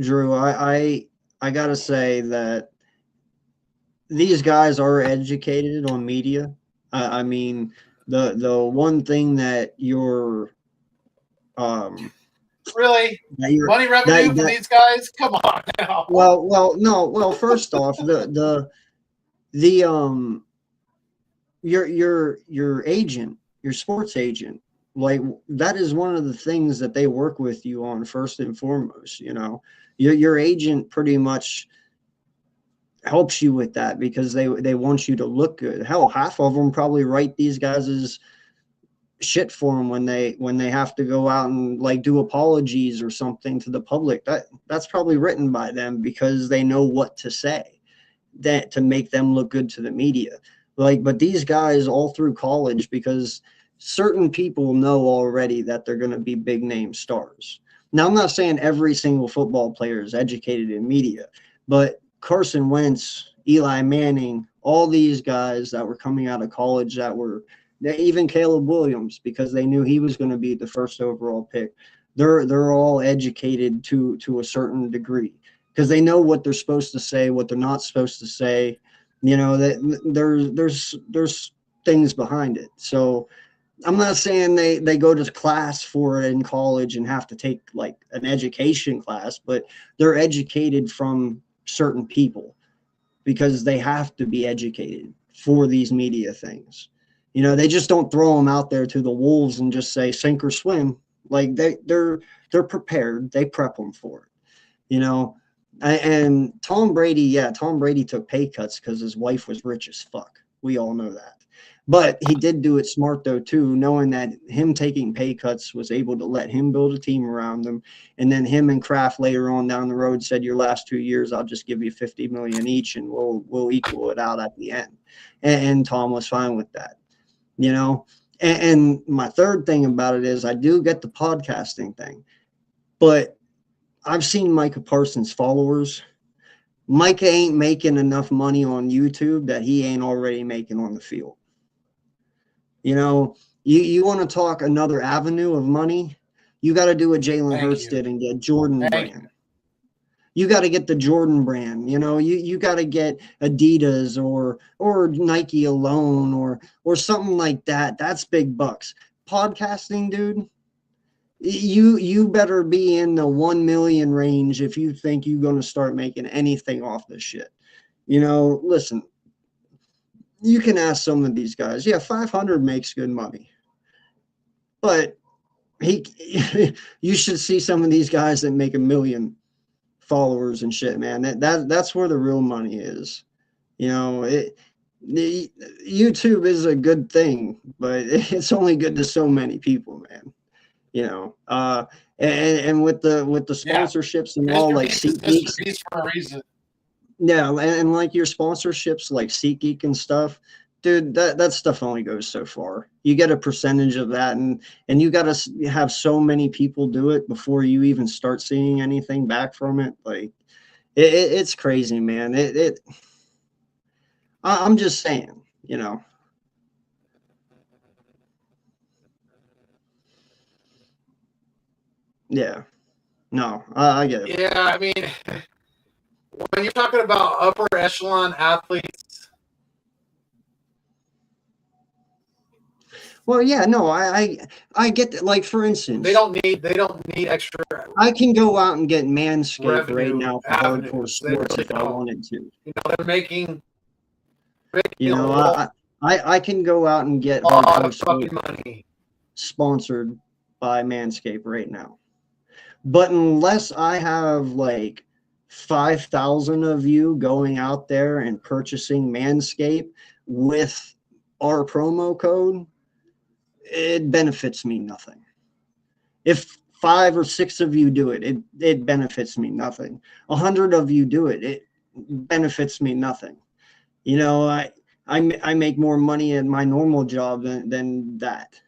Drew, I gotta say that these guys are educated on media. I mean, the one thing that you're really money revenue for these guys? Come on now. Well, first off, your agent, your sports agent, like that is one of the things that they work with you on first and foremost. You know, your agent pretty much helps you with that because they want you to look good. Hell, half of them probably write these guys' shit for them when they have to go out and like do apologies or something to the public. That's probably written by them because they know what to say that to make them look good to the media. Like, but these guys all through college, because certain people know already that they're going to be big name stars. Now, I'm not saying every single football player is educated in media, but Carson Wentz, Eli Manning, all these guys that were coming out of college even Caleb Williams, because they knew he was going to be the first overall pick. They're all educated to a certain degree because they know what they're supposed to say, what they're not supposed to say. You know, that there's things behind it. So I'm not saying they go to class for it in college and have to take like an education class, but they're educated from certain people because they have to be educated for these media things. You know, they just don't throw them out there to the wolves and just say sink or swim. Like they're prepared. They prep them for it. You know, and Tom Brady took pay cuts because his wife was rich as fuck. We all know that. But he did do it smart, though, too, knowing that him taking pay cuts was able to let him build a team around him. And then him and Kraft later on down the road said, your last 2 years, I'll just give you $50 million each and we'll equal it out at the end. And Tom was fine with that, you know. And my third thing about it is I do get the podcasting thing. But I've seen Micah Parsons' followers. Micah ain't making enough money on YouTube that he ain't already making on the field. You know, you want to talk another avenue of money, you got to do what Jalen Hurts did and get Jordan Brand. You got to get the Jordan brand, you got to get Adidas or Nike alone or something like that. That's big bucks. Podcasting, dude, you better be in the 1 million range if you think you're going to start making anything off this shit. Listen, you can ask some of these guys. Yeah, 500 makes good money. But you should see some of these guys that make 1 million followers and shit, man. That's where the real money is. YouTube is a good thing, but it's only good to so many people, man. And with the sponsorships and all, like SeatGeek for a reason. Yeah, and like your sponsorships like SeatGeek and stuff, dude, that stuff only goes so far. You get a percentage of that, and you got to have so many people do it before you even start seeing anything back from it. Like, it's crazy, man. I'm just saying, Yeah, no, I get it. Yeah, I mean, when you're talking about upper echelon athletes, Well, yeah, no, I get that. Like, for instance, they don't need extra. I can go out and get Manscaped right Revenue now for avenues. hardcore sports They if I don't. wanted to. They're making I can go out and get a lot hardcore of fucking sports money. sponsored by Manscaped right now. But unless I have like 5,000 of you going out there and purchasing Manscaped with our promo code, it benefits me nothing. If 5 or 6 of you do it, it benefits me nothing. 100 of you do it, it benefits me nothing. I make more money at my normal job than that.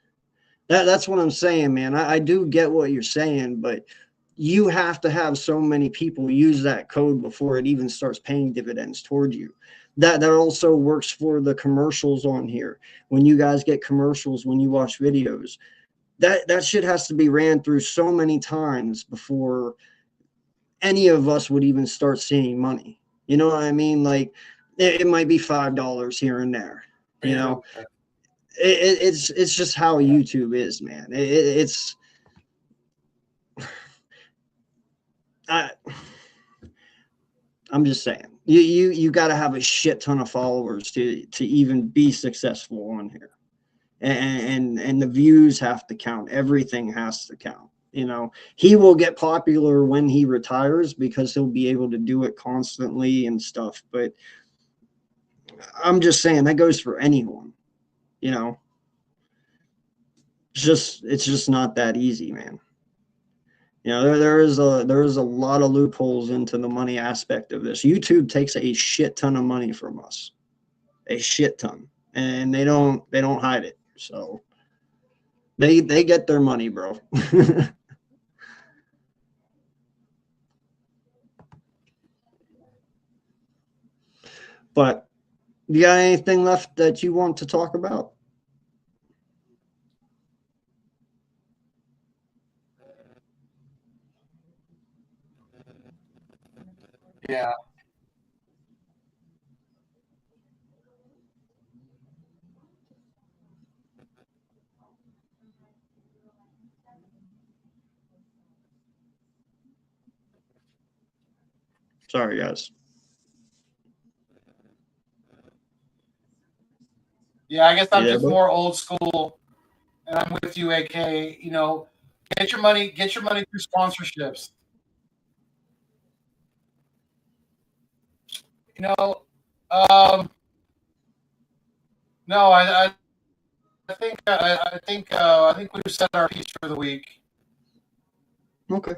That's what I'm saying, man. I do get what you're saying, but you have to have so many people use that code before it even starts paying dividends toward you. That also works for the commercials on here. When you guys get commercials, when you watch videos, that shit has to be ran through so many times before any of us would even start seeing money. You know what I mean? Like, it might be $5 here and there. It's just how YouTube is, man. I'm just saying, you got to have a shit ton of followers to even be successful on here, and the views have to count. Everything has to count. He will get popular when he retires because he'll be able to do it constantly and stuff. But I'm just saying that goes for anyone. It's just not that easy, man. There is a lot of loopholes into the money aspect of this. YouTube takes a shit ton of money from us, a shit ton, and they don't hide it. So they get their money, bro. But you got anything left that you want to talk about? Yeah. Sorry, guys. Yeah, I guess I'm Yeah, just bro. more old school, and I'm with you, AK. Get your money through sponsorships. No, I think we've said our piece for the week. Okay.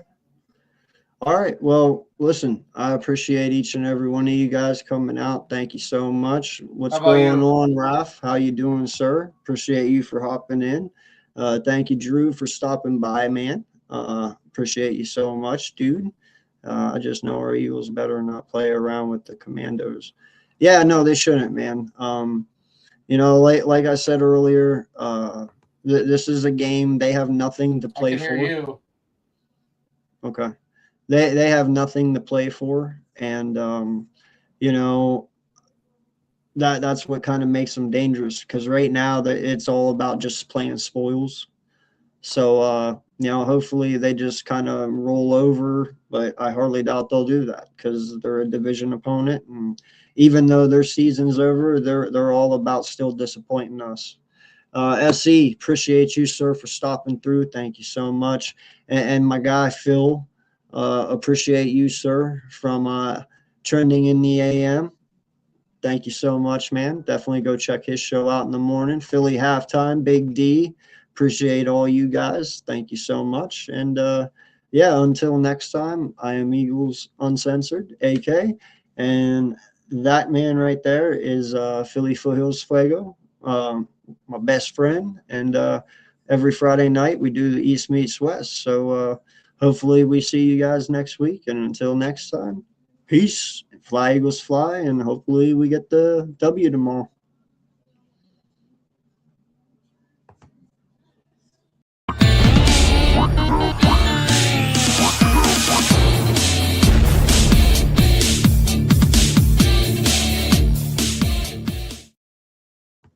All right. Well, listen, I appreciate each and every one of you guys coming out. Thank you so much. What's going on, Ralph? How you doing, sir? Appreciate you for hopping in. Thank you, Drew, for stopping by, man. Appreciate you so much, dude. I just know our Eagles better not play around with the Commandos. Yeah, no, they shouldn't, man. Like I said earlier, this is a game they have nothing to play I can for. hear you. Okay. they have nothing to play for, and you know, that's what kind of makes them dangerous, because right now that it's all about just playing spoils. So you know, hopefully they just kind of roll over, but I hardly doubt they'll do that because they're a division opponent, and even though their season's over, they're all about still disappointing us. SE, appreciate you, sir, for stopping through. Thank you so much. And my guy, Phil, appreciate you, sir, from Trending in the AM. Thank you so much, man. Definitely go check his show out in the morning. Philly Halftime, Big D. Appreciate all you guys. Thank you so much. And yeah, until next time, I am Eagles Uncensored, AK. And that man right there is Philly Foothills Fuego. My best friend, and every Friday night we do the East Meets West. So hopefully we see you guys next week, and until next time, peace. Fly Eagles fly, and hopefully we get the W tomorrow.